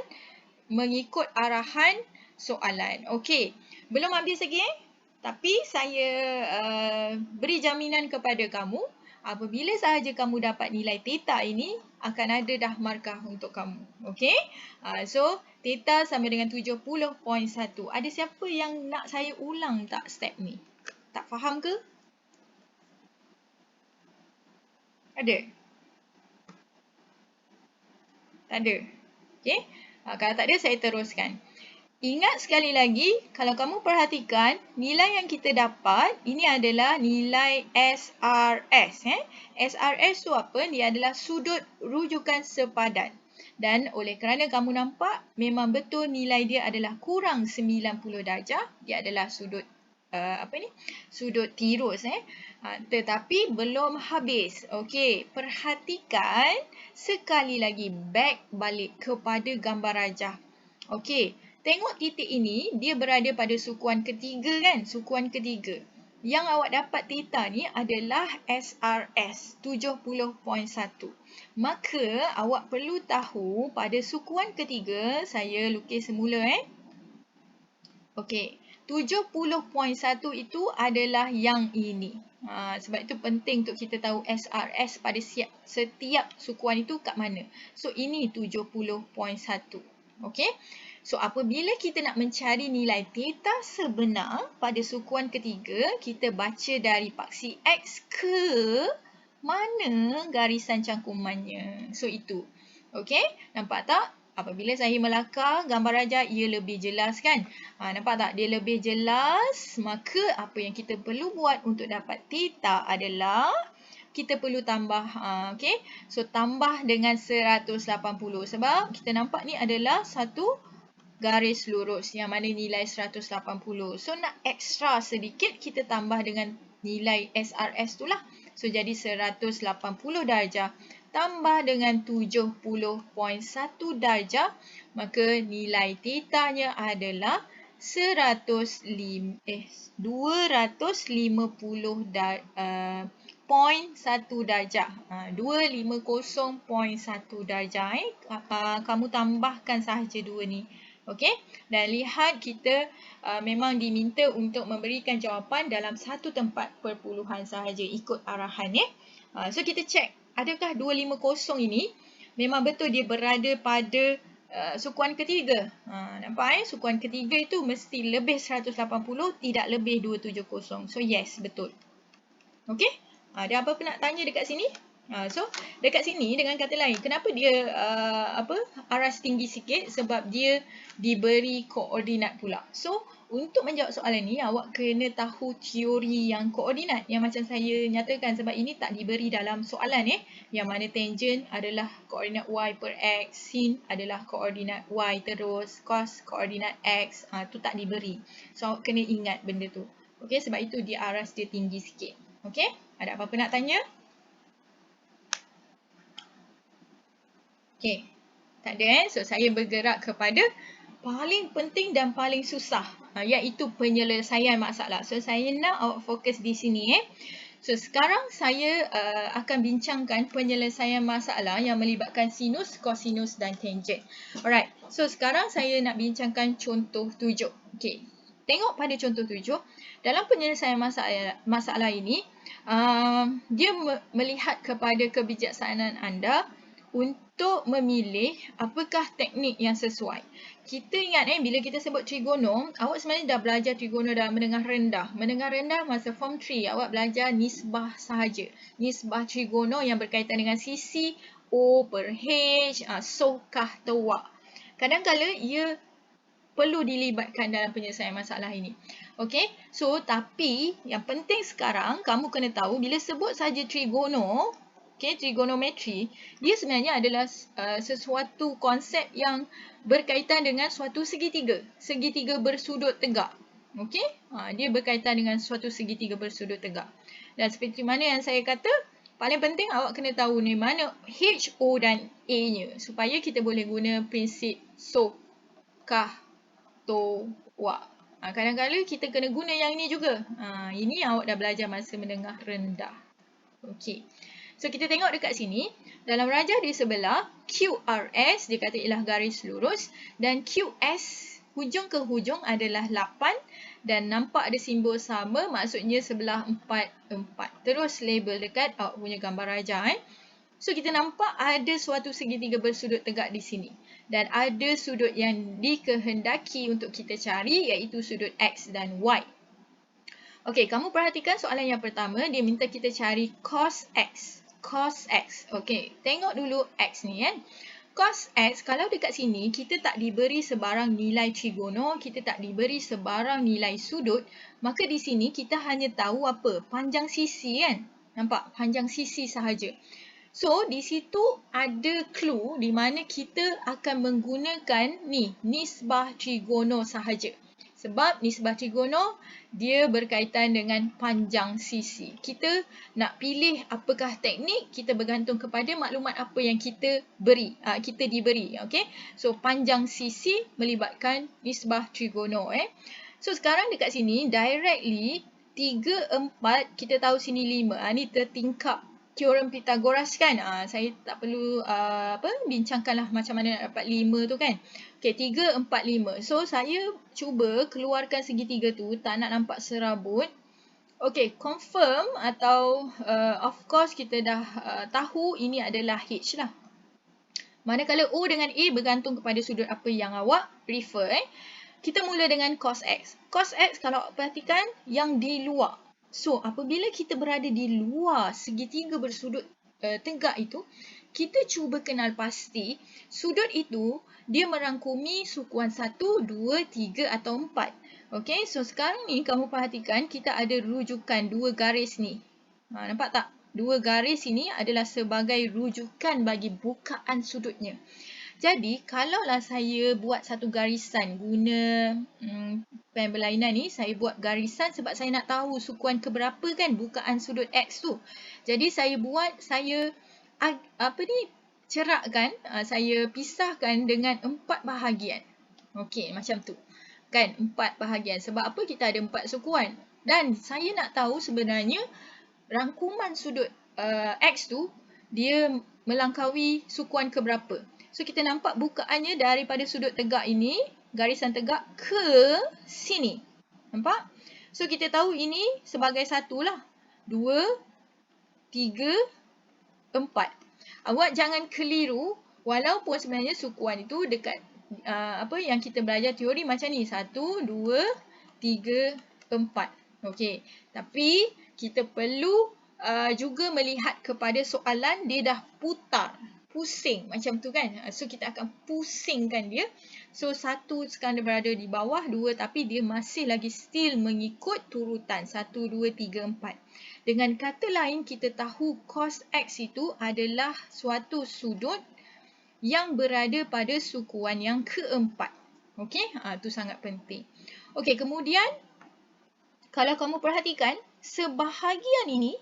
mengikut arahan soalan. Okey, belum habis lagi Tapi saya beri jaminan kepada kamu, apabila sahaja kamu dapat nilai theta ini, akan ada dah markah untuk kamu. Okey? So, theta sama dengan 70.1. Ada siapa yang nak saya ulang tak step ni? Tak faham ke? Ada? Tak ada? Okey? Kalau tak ada, saya teruskan. Ingat sekali lagi, kalau kamu perhatikan, nilai yang kita dapat, ini adalah nilai SRS. SRS tu apa? Dia adalah sudut rujukan sepadan. Dan oleh kerana kamu nampak, memang betul nilai dia adalah kurang 90 darjah. Dia adalah sudut sudut tirus. Tetapi belum habis. Okey, perhatikan sekali lagi back balik kepada gambar rajah. Okey. Tengok titik ini, dia berada pada sukuan ketiga kan? Sukuan ketiga. Yang awak dapat theta ni adalah SRS 70.1. Maka awak perlu tahu pada sukuan ketiga, saya lukis semula Okey, 70.1 itu adalah yang ini. Sebab itu penting untuk kita tahu SRS pada setiap sukuan itu kat mana. So, ini 70.1. Okey. So, apabila kita nak mencari nilai theta sebenar pada sukuan ketiga, kita baca dari paksi X ke mana garisan cangkumannya. So, itu. Okey, nampak tak? Apabila saya melakar gambar rajah, ia lebih jelas kan? Nampak tak? Dia lebih jelas. Maka apa yang kita perlu buat untuk dapat theta adalah kita perlu tambah. Okey, so tambah dengan 180. Sebab kita nampak ni adalah satu garis lurus yang mana nilai 180. So, nak ekstra sedikit, kita tambah dengan nilai SRS tu lah. So, jadi 180 darjah tambah dengan 70.1 darjah. Maka nilai theta-nya adalah 250 darjah. 250.1 darjah. Kamu tambahkan sahaja dua ni. Okey, dan lihat kita memang diminta untuk memberikan jawapan dalam satu tempat perpuluhan sahaja ikut arahan ya. So kita cek adakah 250 ini memang betul dia berada pada sukuan ketiga. Nampak sukuan ketiga itu mesti lebih 180, tidak lebih 270. So yes, betul. Okey, ada apa-apa nak tanya dekat sini? So dekat sini dengan kata lain, kenapa dia aras tinggi sikit? Sebab dia diberi koordinat pula. So untuk menjawab soalan ni, awak kena tahu teori yang koordinat yang macam saya nyatakan, sebab ini tak diberi dalam soalan yang mana tangent adalah koordinat y per x, sin adalah koordinat y terus, cos koordinat x, tu tak diberi. So awak kena ingat benda tu. Okey, sebab itu dia aras dia tinggi sikit. Okey, ada apa-apa nak tanya? Okey, tak ada So saya bergerak kepada paling penting dan paling susah, iaitu penyelesaian masalah. So saya nak awak fokus di sini So sekarang saya akan bincangkan penyelesaian masalah yang melibatkan sinus, kosinus dan tangent. Alright, so sekarang saya nak bincangkan contoh 7. Okey, tengok pada contoh 7. Dalam penyelesaian masalah ini, dia melihat kepada kebijaksanaan anda untuk memilih apakah teknik yang sesuai. Kita ingat bila kita sebut trigono, awak sebenarnya dah belajar trigono dalam menengah rendah. Menengah rendah masa form 3, awak belajar nisbah sahaja. Nisbah trigono yang berkaitan dengan sisi, O per H, sokah terwak. Kadang-kadang ia perlu dilibatkan dalam penyelesaian masalah ini. Okey, so tapi yang penting sekarang kamu kena tahu bila sebut saja trigono, trigonometri, dia sebenarnya adalah sesuatu konsep yang berkaitan dengan suatu segitiga. Segitiga bersudut tegak. Okey, dia berkaitan dengan suatu segitiga bersudut tegak. Dan seperti mana yang saya kata, paling penting awak kena tahu ni mana H, O dan A-nya supaya kita boleh guna prinsip sokah towak. Kadang-kadang kita kena guna yang ini juga. Ini awak dah belajar masa menengah rendah. Okey. So kita tengok dekat sini, dalam rajah di sebelah, QRS dia kata ialah garis lurus dan QS hujung ke hujung adalah 8 dan nampak ada simbol sama, maksudnya sebelah 4. Terus label dekat awak punya gambar rajah. So kita nampak ada suatu segitiga bersudut tegak di sini dan ada sudut yang dikehendaki untuk kita cari, iaitu sudut X dan Y. Okey, kamu perhatikan soalan yang pertama, dia minta kita cari cos X. Cos X. Okey, tengok dulu X ni Cos X, kalau dekat sini kita tak diberi sebarang nilai trigono, kita tak diberi sebarang nilai sudut, maka di sini kita hanya tahu apa? Panjang sisi Nampak? Panjang sisi sahaja. So, di situ ada clue di mana kita akan menggunakan nisbah trigono sahaja. Sebab nisbah trigono, dia berkaitan dengan panjang sisi. Kita nak pilih apakah teknik, kita bergantung kepada maklumat apa yang kita diberi. Okay? So, panjang sisi melibatkan nisbah trigono. So, sekarang dekat sini, directly, 3, 4, kita tahu sini 5. Ni tertingkap teorem Pythagoras kan. Saya tak perlu bincangkanlah macam mana nak dapat 5 tu kan. Okey, 3, 4, 5. So, saya cuba keluarkan segitiga tu, tak nak nampak serabut. Okey, confirm atau of course kita dah tahu ini adalah H lah. Manakala O dengan A bergantung kepada sudut apa yang awak prefer. Kita mula dengan cos X. Cos X kalau awak perhatikan yang di luar. So, apabila kita berada di luar segitiga bersudut tegak itu, kita cuba kenal pasti sudut itu dia merangkumi sukuan 1, 2, 3 atau 4. Okey, so sekarang ni kamu perhatikan kita ada rujukan 2 garis ni. Nampak tak? 2 garis ini adalah sebagai rujukan bagi bukaan sudutnya. Jadi, kalaulah saya buat satu garisan guna pen berlainan ni, saya buat garisan sebab saya nak tahu sukuan keberapa kan bukaan sudut X tu. Jadi, saya cerakkan, saya pisahkan dengan 4 bahagian. Okey, macam tu. Kan, 4 bahagian. Sebab apa? Kita ada 4 sukuan. Dan saya nak tahu sebenarnya rangkuman sudut X tu, dia melangkaui sukuan keberapa. So, kita nampak bukaannya daripada sudut tegak ini, garisan tegak ke sini. Nampak? So, kita tahu ini sebagai 1 lah. 2, 3, 4. Awak jangan keliru walaupun sebenarnya sukuan itu dekat apa yang kita belajar teori macam ni. 1, 2, 3, 4. Okey. Tapi kita perlu juga melihat kepada soalan dia dah putar. Pusing macam tu kan. So kita akan pusingkan dia. So 1 sekarang dia berada di bawah 2 tapi dia masih lagi still mengikut turutan 1, 2, 3, 4. Dengan kata lain kita tahu cos X itu adalah suatu sudut yang berada pada sukuan yang keempat. Okey, itu sangat penting. Okey, kemudian kalau kamu perhatikan sebahagian ini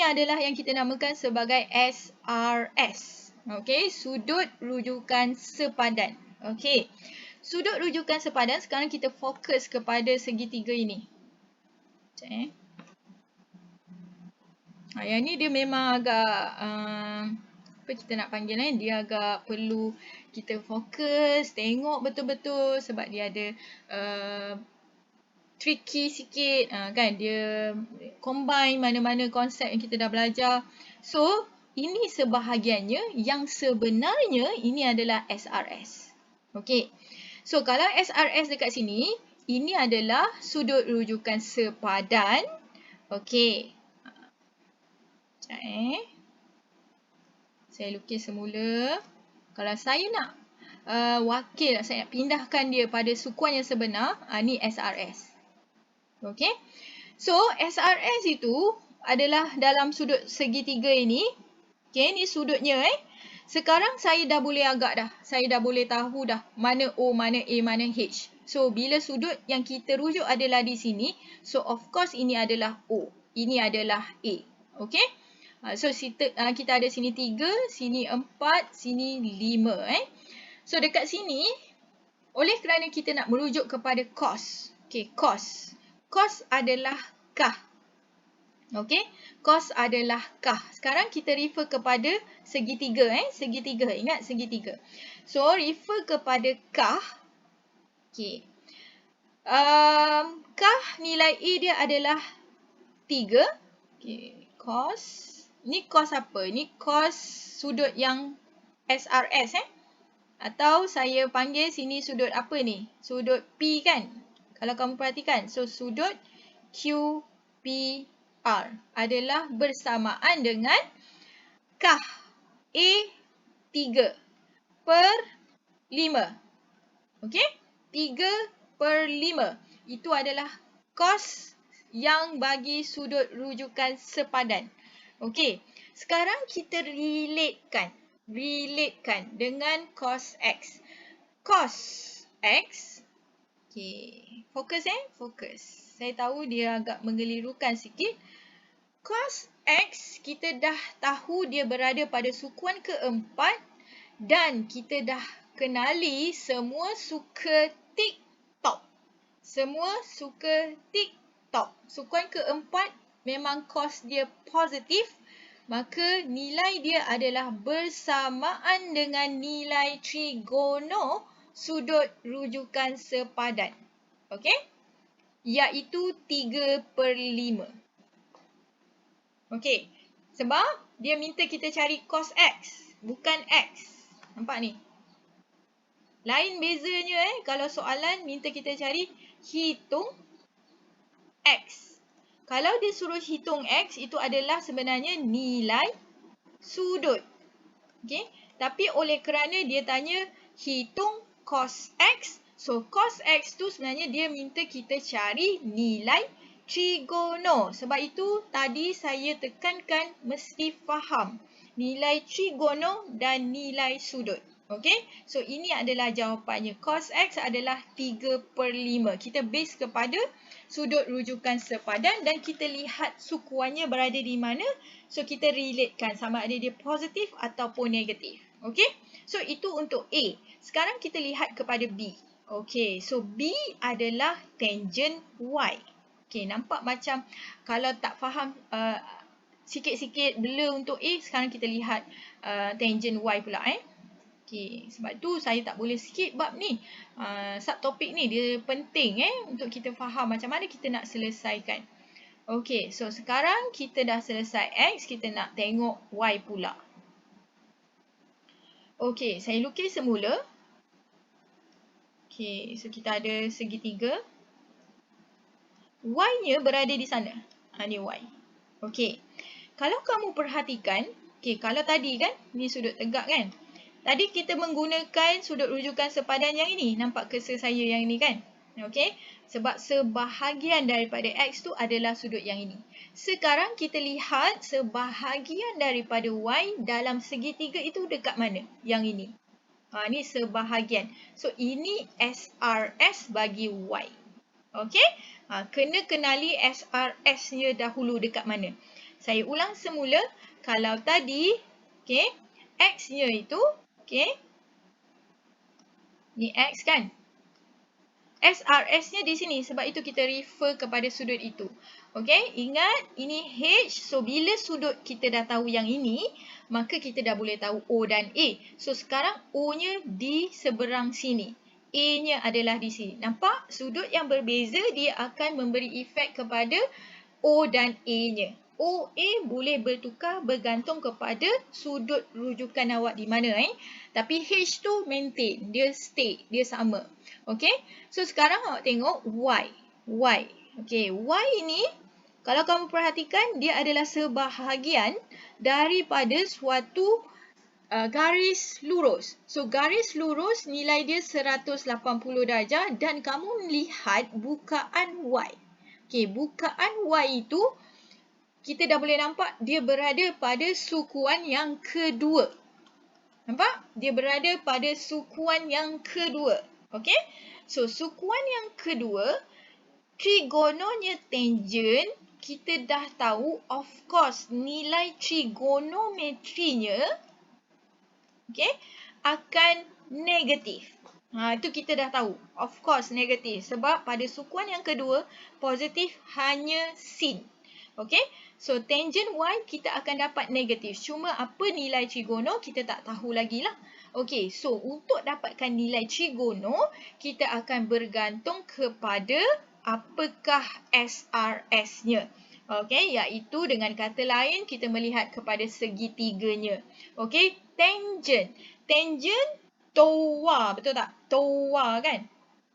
adalah yang kita namakan sebagai SRS. Okey, sudut rujukan sepadan. Okey. Sudut rujukan sepadan sekarang kita fokus kepada segitiga ini. Sekejap yang ni dia memang agak apa kita nak panggil dia agak perlu kita fokus, tengok betul-betul sebab dia ada tricky sikit kan, dia combine mana-mana konsep yang kita dah belajar. So ini sebahagiannya, yang sebenarnya ini adalah SRS. Okey. So kalau SRS dekat sini, ini adalah sudut rujukan sepadan. Okey. Sekejap saya lukis semula. Kalau saya nak wakil, saya nak pindahkan dia pada sukuan yang sebenar, ni SRS. Okey. So, SRS itu adalah dalam sudut segitiga ini. Okey, ni sudutnya Sekarang saya dah boleh agak dah. Saya dah boleh tahu dah mana O, mana A, mana H. So, bila sudut yang kita rujuk adalah di sini, so of course ini adalah O. Ini adalah A. Okey. So, kita ada sini 3, sini 4, sini 5. So, dekat sini, oleh kerana kita nak merujuk kepada cos. Okey, cos. Cos adalah kah. Okey, cos adalah kah. Sekarang kita refer kepada segitiga. Segitiga, ingat segitiga. So, refer kepada kah. Okey. Kah nilai A dia adalah 3. Okey, cos. Ni cos apa? Ni cos sudut yang SRS Atau saya panggil sini sudut apa ni? Sudut P kan? Kalau kamu perhatikan, so sudut QPR adalah bersamaan dengan kah A 3/5. Okey? 3/5. Itu adalah cos yang bagi sudut rujukan sepadan. Okey. Sekarang kita relatekan dengan cos X. Cos X. Okey. Fokus fokus. Saya tahu dia agak mengelirukan sikit. Cos X kita dah tahu dia berada pada sukuan keempat dan kita dah kenali semua suka tick top. Semua suka tick top. Sukuan keempat memang cos dia positif, maka nilai dia adalah bersamaan dengan nilai trigono sudut rujukan sepadan. Okey? Iaitu 3/5. Okey. Sebab dia minta kita cari cos X, bukan X. Nampak ni? Lain bezanya kalau soalan minta kita cari hitung X. Kalau dia suruh hitung X, itu adalah sebenarnya nilai sudut. Okey? Tapi oleh kerana dia tanya hitung cos X, so cos X tu sebenarnya dia minta kita cari nilai trigono. Sebab itu tadi saya tekankan mesti faham nilai trigono dan nilai sudut. Okey? So ini adalah jawapannya. Cos X adalah 3/5. Kita base kepada sudut rujukan sepadan dan kita lihat sukuannya berada di mana. So kita relatekan sama ada dia positif ataupun negatif. Okey? So itu untuk A. Sekarang kita lihat kepada B. Okey, so B adalah tangent Y. Okey, nampak macam kalau tak faham sikit-sikit blur untuk A, sekarang kita lihat tangent Y pula. Okay, sebab tu saya tak boleh skip bab ni. Subtopik ni dia penting untuk kita faham macam mana kita nak selesaikan. Okay, so sekarang kita dah selesai X, kita nak tengok Y pula. Okay, saya lukis semula. Okay, so kita ada segitiga. Y-nya berada di sana. Ni Y. Okay, kalau kamu perhatikan, okay, kalau tadi kan, ni sudut tegak kan. Tadi kita menggunakan sudut rujukan sepadan yang ini. Nampak cursor saya yang ini kan? Okey. Sebab sebahagian daripada X tu adalah sudut yang ini. Sekarang kita lihat sebahagian daripada Y dalam segitiga itu dekat mana? Yang ini. Ni sebahagian. So, ini SRS bagi Y. Okey. Kena kenali SRS-nya dahulu dekat mana. Saya ulang semula. Kalau tadi, okey, X-nya itu, okey. Ni X kan? SRS-nya di sini. Sebab itu kita refer kepada sudut itu. Okey, ingat ini H. So, bila sudut kita dah tahu yang ini, maka kita dah boleh tahu O dan A. So, sekarang O-nya di seberang sini. A-nya adalah di sini. Nampak? Sudut yang berbeza, dia akan memberi efek kepada O dan A-nya. OA boleh bertukar bergantung kepada sudut rujukan awak di mana. Tapi H tu maintain. Dia stay. Dia sama. Okay. So, sekarang awak tengok Y. Y. Okay. Y ini, kalau kamu perhatikan, dia adalah sebahagian daripada suatu garis lurus. So, garis lurus nilai dia 180 darjah dan kamu lihat bukaan Y. Okay. Bukaan Y itu, kita dah boleh nampak dia berada pada sukuan yang kedua. Nampak? Dia berada pada sukuan yang kedua. Okey? So, sukuan yang kedua, trigononya tangent, kita dah tahu, of course, nilai trigonometrinya akan negatif. Itu kita dah tahu. Of course, negatif. Sebab pada sukuan yang kedua, positif hanya sin. Okey? So, tangent Y kita akan dapat negatif. Cuma apa nilai trigono kita tak tahu lagi lah. Okey, so untuk dapatkan nilai trigono, kita akan bergantung kepada apakah SRS-nya. Okey, iaitu dengan kata lain kita melihat kepada segitiganya. Okey, tangent. Tangent towa, betul tak? Towa kan?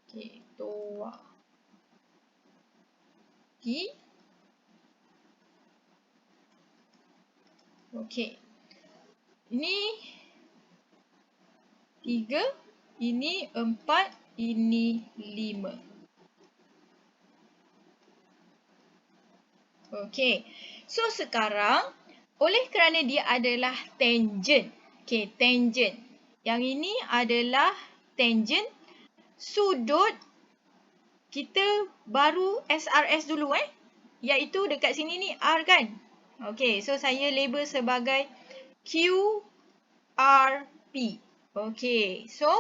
Okey, towa. Okey. Okey. Ini 3, ini 4, ini 5. Okey. So, sekarang, oleh kerana dia adalah tangent. Okey, tangent. Yang ini adalah tangent. Sudut, kita baru SRS dulu iaitu dekat sini ni R kan? Okey, so saya label sebagai QRP. Okey, so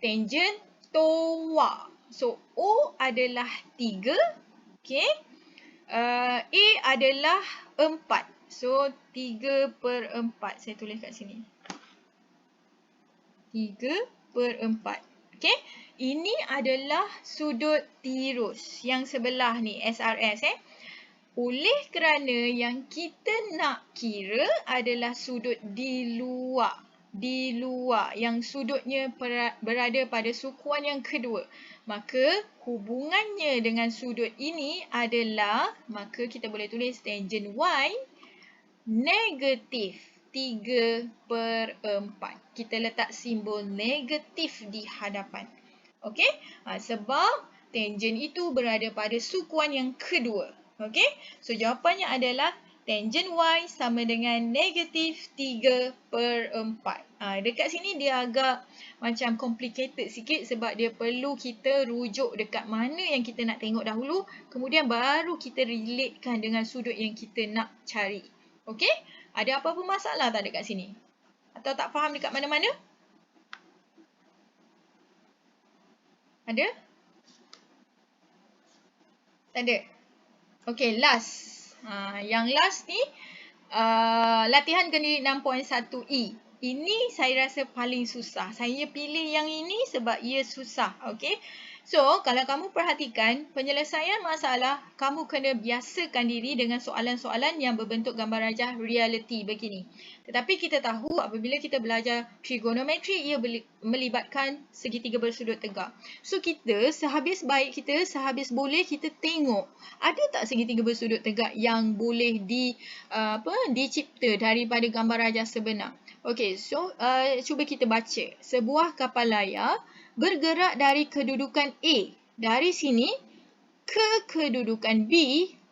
tangent towa. So O adalah 3. Okey. A adalah 4. So 3/4. Saya tulis kat sini. 3/4. Okey. Ini adalah sudut tirus. Yang sebelah ni SRS Oleh kerana yang kita nak kira adalah sudut di luar. Di luar. Yang sudutnya berada pada sukuan yang kedua. Maka hubungannya dengan sudut ini adalah, maka kita boleh tulis tangent Y negatif 3/4. Kita letak simbol negatif di hadapan. Okey? Sebab tangent itu berada pada sukuan yang kedua. Okey? So, jawapannya adalah tangent Y sama dengan negatif 3/4. Dekat sini dia agak macam complicated sikit sebab dia perlu kita rujuk dekat mana yang kita nak tengok dahulu. Kemudian baru kita relatekan dengan sudut yang kita nak cari. Okey? Ada apa-apa masalah tak dekat sini? Atau tak faham dekat mana-mana? Ada? Tak ada? Okey, last. Yang last ni, latihan kendiri 6.1E. Ini saya rasa paling susah. Saya pilih yang ini sebab ia susah. Okay. So, kalau kamu perhatikan, penyelesaian masalah, kamu kena biasakan diri dengan soalan-soalan yang berbentuk gambar rajah reality begini. Tetapi kita tahu apabila kita belajar trigonometri, ia melibatkan segitiga bersudut tegak. So, kita sehabis boleh kita tengok, ada tak segitiga bersudut tegak yang boleh dicipta daripada gambar rajah sebenar. Okey, so cuba kita baca. Sebuah kapal layar bergerak dari kedudukan A dari sini ke kedudukan B,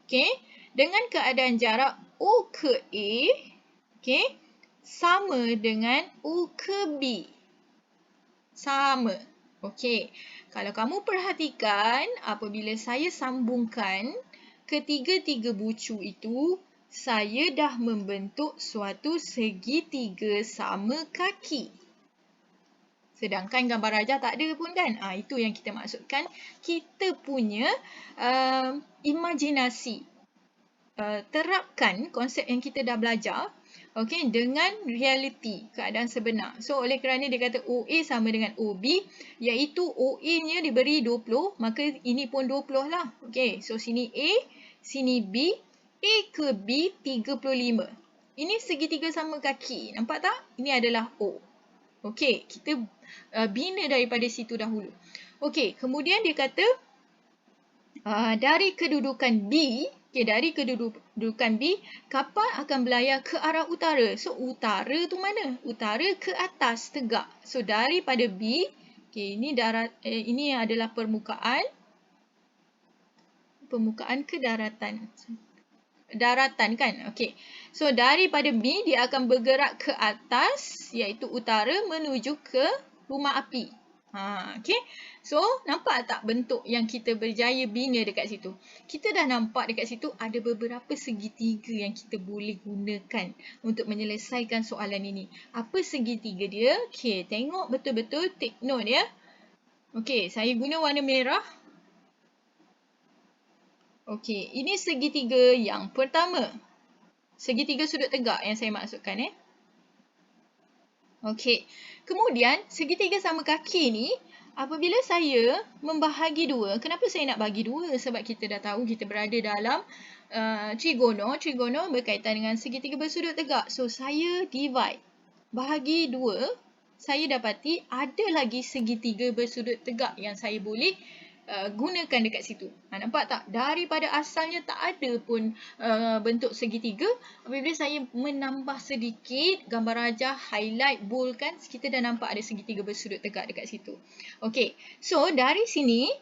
okey, dengan keadaan jarak O ke A, okey, sama dengan O ke B. Sama. Okey. Kalau kamu perhatikan, apabila saya sambungkan ketiga-tiga bucu itu, saya dah membentuk suatu segitiga sama kaki. Sedangkan gambar rajah tak ada pun kan? Itu yang kita maksudkan. Kita punya imajinasi. Terapkan konsep yang kita dah belajar, okay, dengan realiti, keadaan sebenar. So, oleh kerana dia kata OA sama dengan OB, iaitu OA-nya diberi 20, maka ini pun 20 lah. Okay, so sini A, sini B, A ke B 35. Ini segitiga sama kaki. Nampak tak? Ini adalah O. Okey, kita bina daripada situ dahulu. Okey, kemudian dia kata dari kedudukan B, dari kedudukan B, kapal akan berlayar ke arah utara. So, utara tu mana? Utara ke atas tegak. So, daripada B, ini adalah permukaan ke daratan. Daratan kan? Okey. So, daripada B, dia akan bergerak ke atas, iaitu utara, menuju ke rumah api. Okey. So, nampak tak bentuk yang kita berjaya bina dekat situ? Kita dah nampak dekat situ ada beberapa segitiga yang kita boleh gunakan untuk menyelesaikan soalan ini. Apa segitiga dia? Okey, tengok betul-betul, take note ya. Okey, saya guna warna merah. Okey, ini segitiga yang pertama. Segitiga sudut tegak yang saya maksudkan. Okey, kemudian segitiga sama kaki ni, apabila saya membahagi dua, kenapa saya nak bagi dua? Sebab kita dah tahu kita berada dalam trigono. Trigono berkaitan dengan segitiga bersudut tegak. So, saya divide. Bahagi dua, saya dapati ada lagi segitiga bersudut tegak yang saya boleh gunakan dekat situ. Nampak tak? Daripada asalnya tak ada pun bentuk segitiga. Apabila saya menambah sedikit gambar rajah, highlight, bold kan, kita dah nampak ada segitiga bersudut tegak dekat situ. Okey, so dari sini,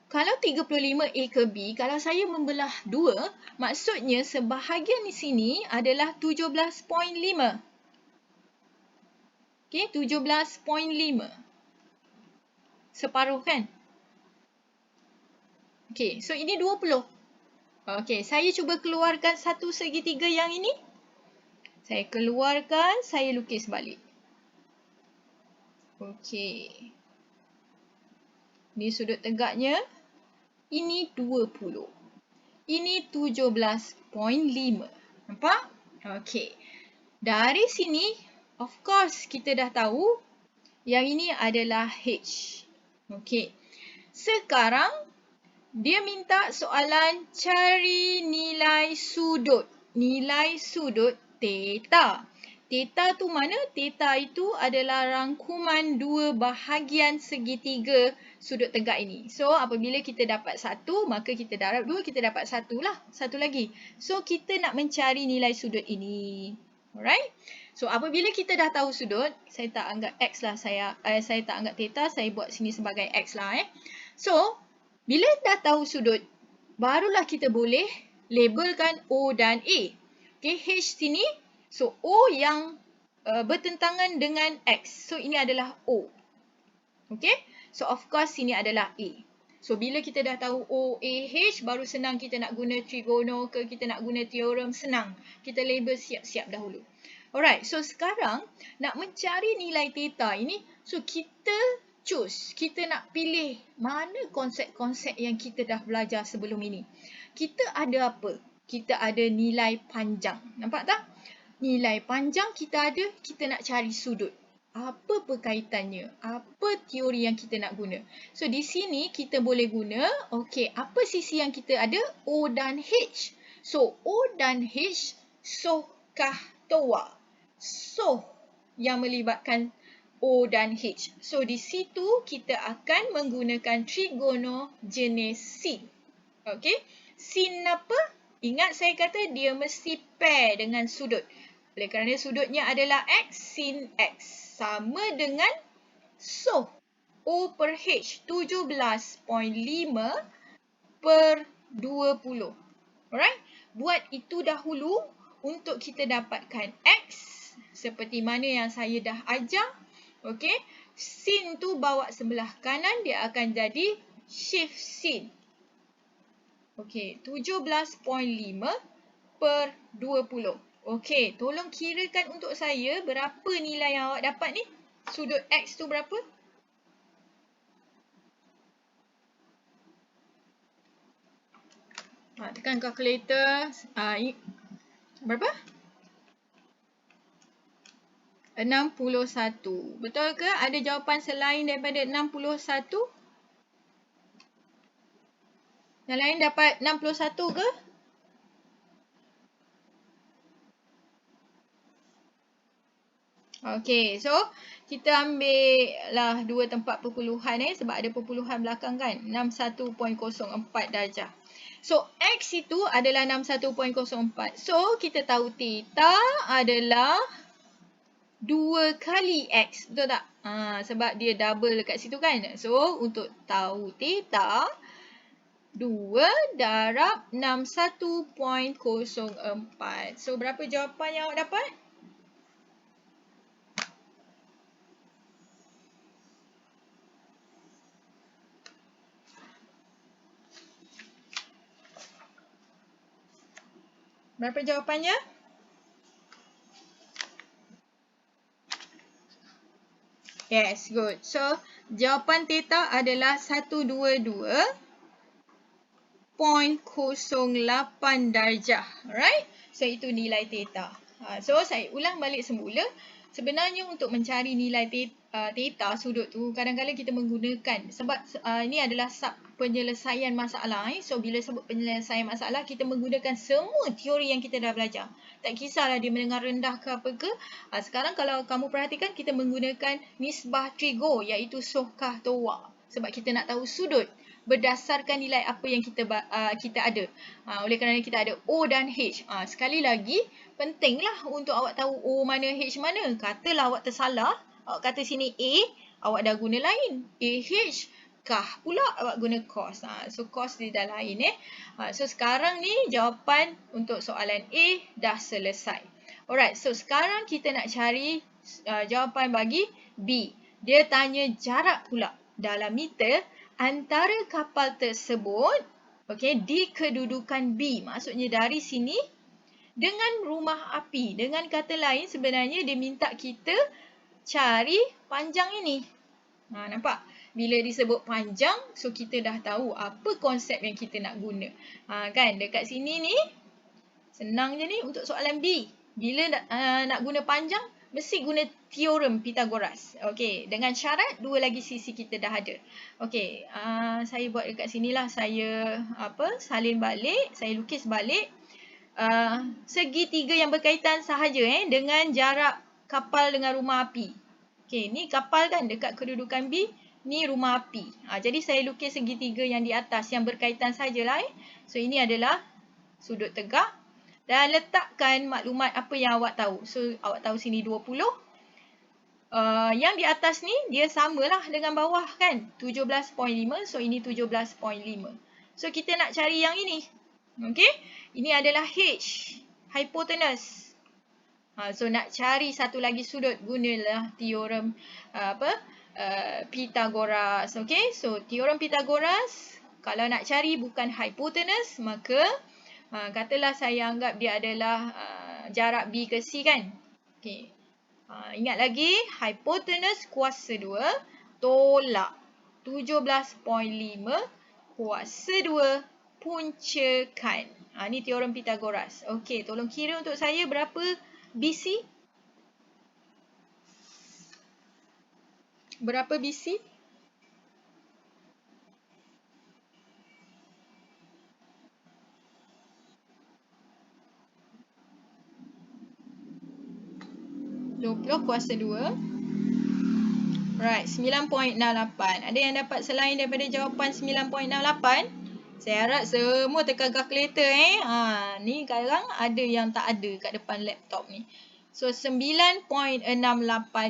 kalau 35 A ke B, kalau saya membelah dua, maksudnya sebahagian di sini adalah 17.5. Okey, 17.5. Separuh kan? Okey, so ini 20. Okey, saya cuba keluarkan satu segitiga yang ini. Saya keluarkan, saya lukis balik. Okey. Ini sudut tegaknya. Ini 20. Ini 17.5. Nampak? Okey. Dari sini, of course, kita dah tahu yang ini adalah H. Okey. Sekarang, dia minta soalan cari nilai sudut. Nilai sudut theta. Theta tu mana? Theta itu adalah rangkuman dua bahagian segitiga sudut tegak ini. So, apabila kita dapat satu, maka kita darab dua, kita dapat satu lah. Satu lagi. So, kita nak mencari nilai sudut ini. Alright? So, apabila kita dah tahu sudut, saya tak anggap X lah. Saya tak anggap theta, saya buat sini sebagai X lah. So, bila dah tahu sudut, barulah kita boleh labelkan O dan A. Okay, H sini. So, O yang bertentangan dengan X. So, ini adalah O. Okay. So, of course, sini adalah A. So, bila kita dah tahu O, A, H, baru senang kita nak guna trigono ke, kita nak guna teorem, senang. Kita label siap-siap dahulu. Alright, so sekarang nak mencari nilai theta ini, so kita choose, kita nak pilih mana konsep-konsep yang kita dah belajar sebelum ini. Kita ada apa? Kita ada nilai panjang. Nampak tak? nilai panjang kita ada, kita nak cari sudut. Apa perkaitannya? Apa teori yang kita nak guna? So, di sini kita boleh guna, okey, apa sisi yang kita ada? O dan H. So, O dan H, soh kah toa? Soh yang melibatkan O dan H. So, di situ kita akan menggunakan trigonogenesis. Okey, sin apa? Ingat saya kata dia mesti pair dengan sudut. Oleh kerana sudutnya adalah X, sin X sama dengan soh O per H 17.5 per 20. Alright? Buat itu dahulu untuk kita dapatkan X seperti mana yang saya dah ajar. Okey, sin tu bawa sebelah kanan, dia akan jadi shift sin. Okey, 17.5 per 20. Okey, tolong kirakan untuk saya berapa nilai yang awak dapat ni? Sudut X tu berapa? Tekan kalkulator. Berapa? 61. Betul ke? Ada jawapan selain daripada 61? Yang lain dapat 61 ke? Okey, so kita ambil lah dua tempat perpuluhan sebab ada perpuluhan belakang kan. 61.04 darjah. So, X itu adalah 61.04. So, kita tahu theta adalah 2 kali X. Betul tak? Sebab dia double dekat situ kan. So, untuk tahu theta, 2 darab 61.04. So, berapa jawapan yang awak dapat? Berapa jawapannya? Yes, good. So, jawapan theta adalah 122.08 darjah. Alright? So, itu nilai theta. So, saya ulang balik semula. Sebenarnya untuk mencari nilai theta sudut tu, kadang-kadang kita menggunakan, sebab ini adalah sub penyelesaian masalah. So, bila sebut penyelesaian masalah, kita menggunakan semua teori yang kita dah belajar. Tak kisahlah dia mendengar rendah ke apa ke. Sekarang kalau kamu perhatikan, kita menggunakan nisbah trigo, iaitu soh kah toa. Sebab kita nak tahu sudut berdasarkan nilai apa yang kita ada. Oleh kerana kita ada O dan H. Sekali lagi, pentinglah untuk awak tahu O mana, H mana. Katalah awak tersalah, awak kata sini A, awak dah guna lain. AH kah pula awak guna cos. So, cos dia dah lain. So, sekarang ni jawapan untuk soalan A dah selesai. Alright, so sekarang kita nak cari jawapan bagi B. Dia tanya jarak pula dalam meter antara kapal tersebut, okey, di kedudukan B. Maksudnya dari sini dengan rumah api. Dengan kata lain, sebenarnya dia minta kita cari panjang ini. Nampak? Bila disebut panjang, so kita dah tahu apa konsep yang kita nak guna. Kan? Dekat sini ni, senang je ni untuk soalan B. Bila nak guna panjang, mesti guna teorem Pythagoras. Okey, dengan syarat dua lagi sisi kita dah ada. Okey, saya buat dekat sinilah. Saya salin balik, saya lukis balik. Segitiga yang berkaitan sahaja dengan jarak kapal dengan rumah api. Okey, ni kapal kan dekat kedudukan B, ni rumah api. Jadi saya lukis segitiga yang di atas yang berkaitan sajalah. So, ini adalah sudut tegak. Dan letakkan maklumat apa yang awak tahu. So, awak tahu sini 20. Yang di atas ni, dia samalah dengan bawah kan. 17.5. So, ini 17.5. So, kita nak cari yang ini. Okey. Ini adalah H. Hypotenuse. So, nak cari satu lagi sudut. Gunalah teorem Pythagoras. Okey. So, teorem Pythagoras. Kalau nak cari bukan hypotenuse, maka katalah saya anggap dia adalah jarak B ke C kan. Okay. Ingat lagi, hypotenuse kuasa 2 tolak 17.5 kuasa 2 puncakan. Ni teorem Pythagoras. Okey, tolong kira untuk saya berapa BC? Berapa BC? Kuasa 2. Right, 9.68. Ada yang dapat selain daripada jawapan 9.68? Saya harap semua tekan kalkulator ni sekarang ada yang tak ada kat depan laptop ni. So 9.68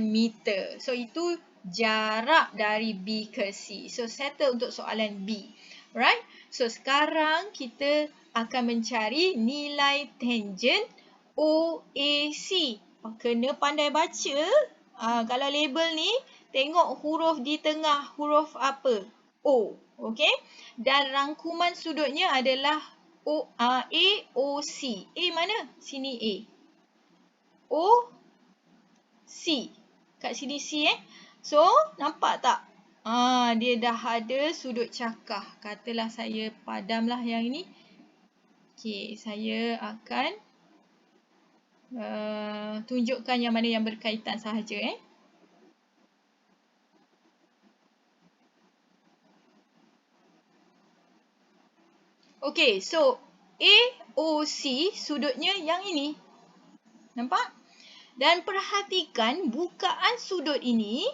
meter. So itu jarak dari B ke C. So settle untuk soalan B. Right? So sekarang kita akan mencari nilai tangent OAC. Kena pandai baca. Kalau label ni, tengok huruf di tengah, huruf apa? O. Okey? Dan rangkuman sudutnya adalah AOC. A mana? Sini A. O, C. Kat sini C So, nampak tak? Dia dah ada sudut cakah. Katalah saya padamlah yang ini. Okey, saya akan tunjukkan yang mana yang berkaitan sahaja Okey, so AOC sudutnya yang ini. Nampak? Dan perhatikan bukaan sudut ini.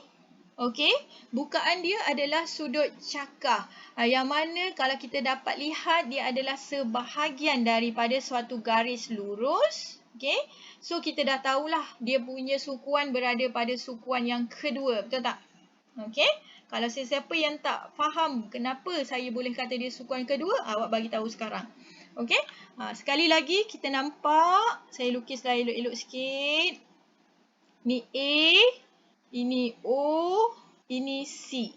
Okey, bukaan dia adalah sudut cakah. Yang mana kalau kita dapat lihat dia adalah sebahagian daripada suatu garis lurus. Okey, so kita dah tahulah dia punya sukuan berada pada sukuan yang kedua. Betul tak? Okey, kalau sesiapa yang tak faham kenapa saya boleh kata dia sukuan kedua, awak bagi tahu sekarang. Okey, sekali lagi kita nampak, saya lukislah elok-elok sikit. Ni A, ini O, ini C.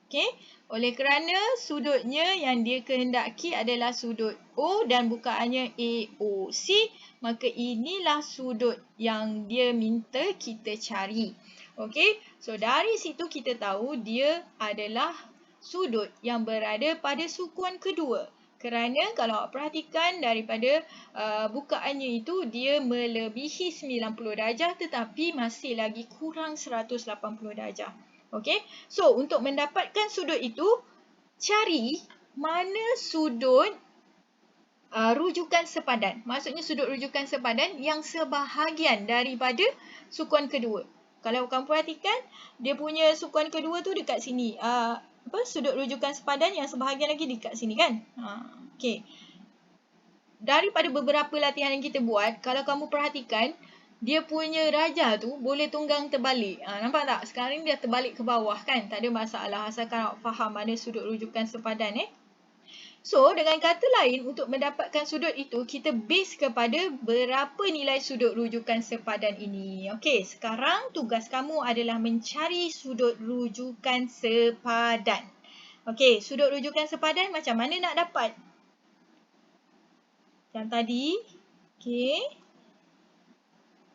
Okey, oleh kerana sudutnya yang dia kehendaki adalah sudut O dan bukaannya AOC, maka inilah sudut yang dia minta kita cari. Okey, so dari situ kita tahu dia adalah sudut yang berada pada sukuan kedua. Kerana kalau awak perhatikan daripada bukaannya itu, dia melebihi 90 darjah tetapi masih lagi kurang 180 darjah. Okey, so untuk mendapatkan sudut itu, cari mana sudut rujukan sepadan. Maksudnya sudut rujukan sepadan yang sebahagian daripada sukuan kedua. Kalau kamu perhatikan, dia punya sukuan kedua tu dekat sini. Sudut rujukan sepadan yang sebahagian lagi dekat sini kan? Okey. Daripada beberapa latihan yang kita buat, kalau kamu perhatikan, dia punya rajah tu boleh tunggang terbalik. Nampak tak? Sekarang ni dia terbalik ke bawah kan? Tak ada masalah asalkan awak faham mana sudut rujukan sepadan So, dengan kata lain, untuk mendapatkan sudut itu, kita base kepada berapa nilai sudut rujukan sepadan ini. Okey, sekarang tugas kamu adalah mencari sudut rujukan sepadan. Okey, sudut rujukan sepadan macam mana nak dapat? Yang tadi, okey.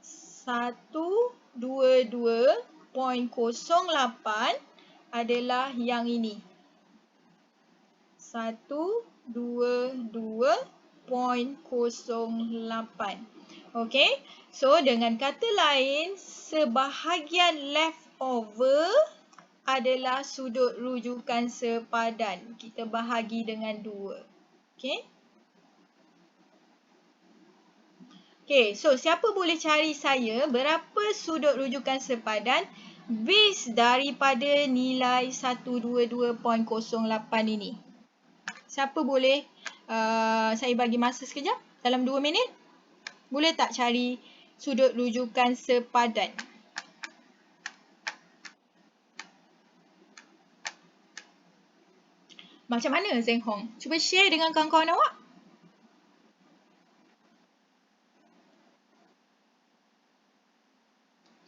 122.08 adalah yang ini. 122.08. Okey. So dengan kata lain, sebahagian leftover adalah sudut rujukan sepadan. Kita bahagi dengan 2. Okey. Okey, so siapa boleh cari saya berapa sudut rujukan sepadan base daripada nilai 122.08 ini? Siapa boleh saya bagi masa sekejap dalam 2 minit? Boleh tak cari sudut rujukan sepadan? Macam mana Zeng Hong? Cuba share dengan kawan-kawan awak.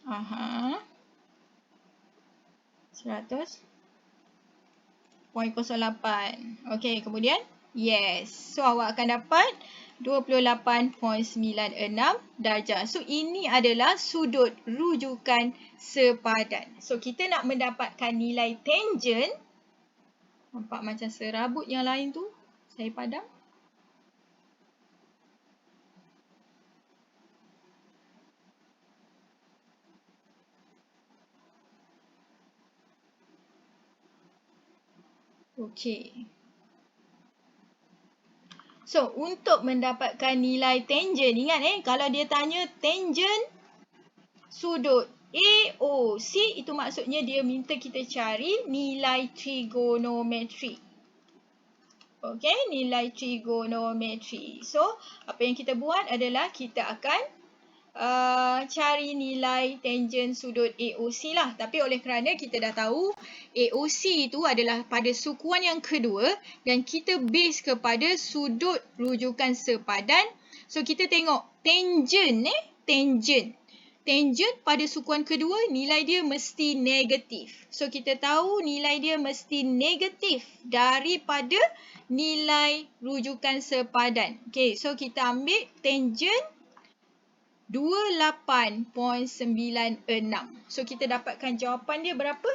Aha. 100.08. Okey, kemudian yes. So awak akan dapat 28.96 darjah. So ini adalah sudut rujukan sepadan. So kita nak mendapatkan nilai tangent. Nampak macam serabut yang lain tu. Saya padam. Okey. So, untuk mendapatkan nilai tangent, ingat kalau dia tanya tangent sudut AOC, itu maksudnya dia minta kita cari nilai trigonometri. Okey, nilai trigonometri. So, apa yang kita buat adalah kita akan cari nilai tangent sudut AOC lah. Tapi oleh kerana kita dah tahu AOC itu adalah pada sukuan yang kedua dan kita base kepada sudut rujukan sepadan. So, kita tengok tangent tangent. Tangent pada sukuan kedua nilai dia mesti negatif. So, kita tahu nilai dia mesti negatif daripada nilai rujukan sepadan. Okay, so kita ambil tangent 28.96. So, kita dapatkan jawapan dia berapa?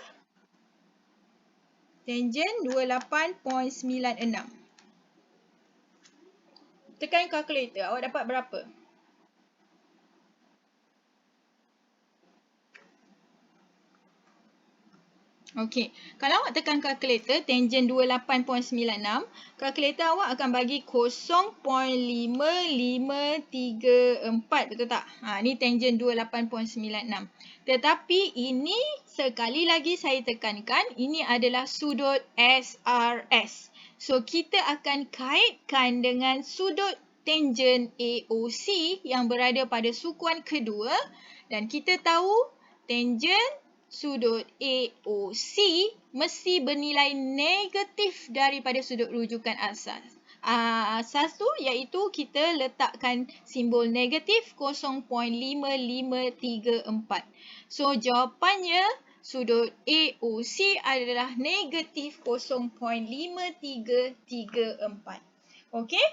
Tangent 28.96. Tekan kalkulator, awak dapat berapa? Okey, kalau awak tekan kalkulator, tangent 28.96, kalkulator awak akan bagi 0.5534, betul tak? Ni tangent 28.96. Tetapi ini sekali lagi saya tekankan, ini adalah sudut SRS. So, kita akan kaitkan dengan sudut tangent AOC yang berada pada sukuan kedua dan kita tahu tangent sudut AOC mesti bernilai negatif daripada sudut rujukan asas. Asas tu iaitu kita letakkan simbol negatif 0.5534. So, jawapannya sudut AOC adalah negatif 0.5334. Okey,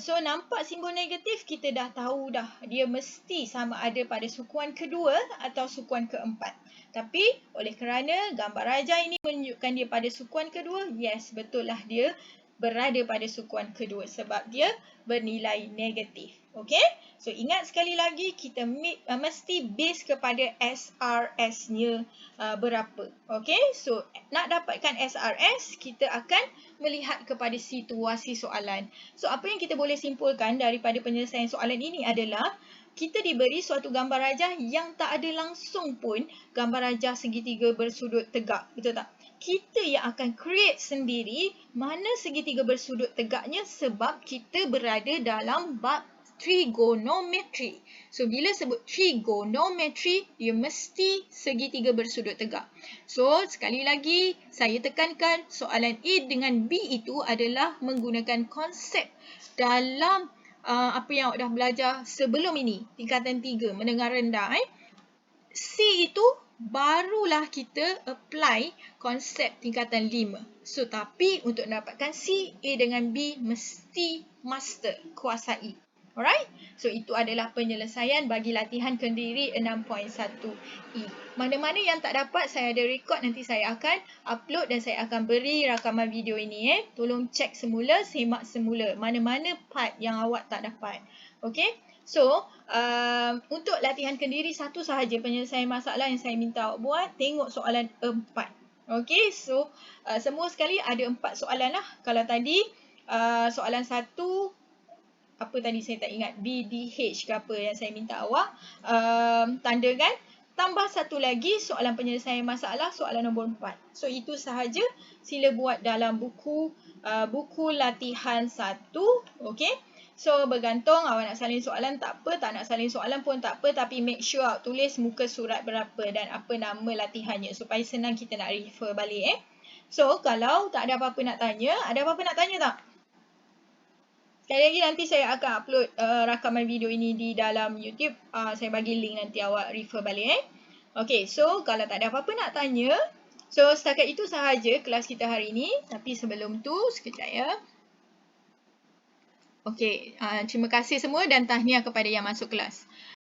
so nampak simbol negatif, kita dah tahu dah dia mesti sama ada pada sukuan kedua atau sukuan keempat. Tapi oleh kerana gambar rajah ini menunjukkan dia pada sukuan kedua, yes, betul lah dia berada pada sukuan kedua sebab dia bernilai negatif. Okey, so ingat sekali lagi kita mesti base kepada SRS-nya berapa. Okey, so nak dapatkan SRS, kita akan melihat kepada situasi soalan. So, apa yang kita boleh simpulkan daripada penyelesaian soalan ini adalah kita diberi suatu gambar rajah yang tak ada langsung pun gambar rajah segitiga bersudut tegak. Betul tak? Kita yang akan create sendiri mana segitiga bersudut tegaknya sebab kita berada dalam bab trigonometri. So, bila sebut trigonometri, dia mesti segitiga bersudut tegak. So, sekali lagi saya tekankan soalan A dengan B itu adalah menggunakan konsep dalam apa yang awak dah belajar sebelum ini, tingkatan 3, menengah rendah. C itu barulah kita apply konsep tingkatan 5. So, tapi untuk dapatkan C, A dengan B mesti master, kuasai. Alright? So, itu adalah penyelesaian bagi latihan kendiri 6.1E. Mana-mana yang tak dapat, saya ada record, nanti saya akan upload dan saya akan beri rakaman video ini. Tolong cek semula, semak semula. Mana-mana part yang awak tak dapat. Okay? So, untuk latihan kendiri satu sahaja penyelesaian masalah yang saya minta awak buat, tengok soalan 4. Okay, so semua sekali ada 4 soalan lah. Kalau tadi soalan 1, apa tadi saya tak ingat, BDH ke apa yang saya minta awak tandakan. Tambah satu lagi soalan penyelesaian masalah, soalan nombor 4. So, itu sahaja. Sila buat dalam buku latihan 1. Okay. So, bergantung awak nak salin soalan tak apa, tak nak salin soalan pun tak apa. Tapi make sure awak tulis muka surat berapa dan apa nama latihannya supaya senang kita nak refer balik. So, kalau tak ada apa-apa nak tanya, ada apa-apa nak tanya tak? Sekali lagi nanti saya akan upload rakaman video ini di dalam YouTube. Saya bagi link nanti awak refer balik. Okay, so kalau tak ada apa-apa nak tanya. So, setakat itu sahaja kelas kita hari ini. Tapi sebelum tu, sekejap ya. Okay, terima kasih semua dan tahniah kepada yang masuk kelas.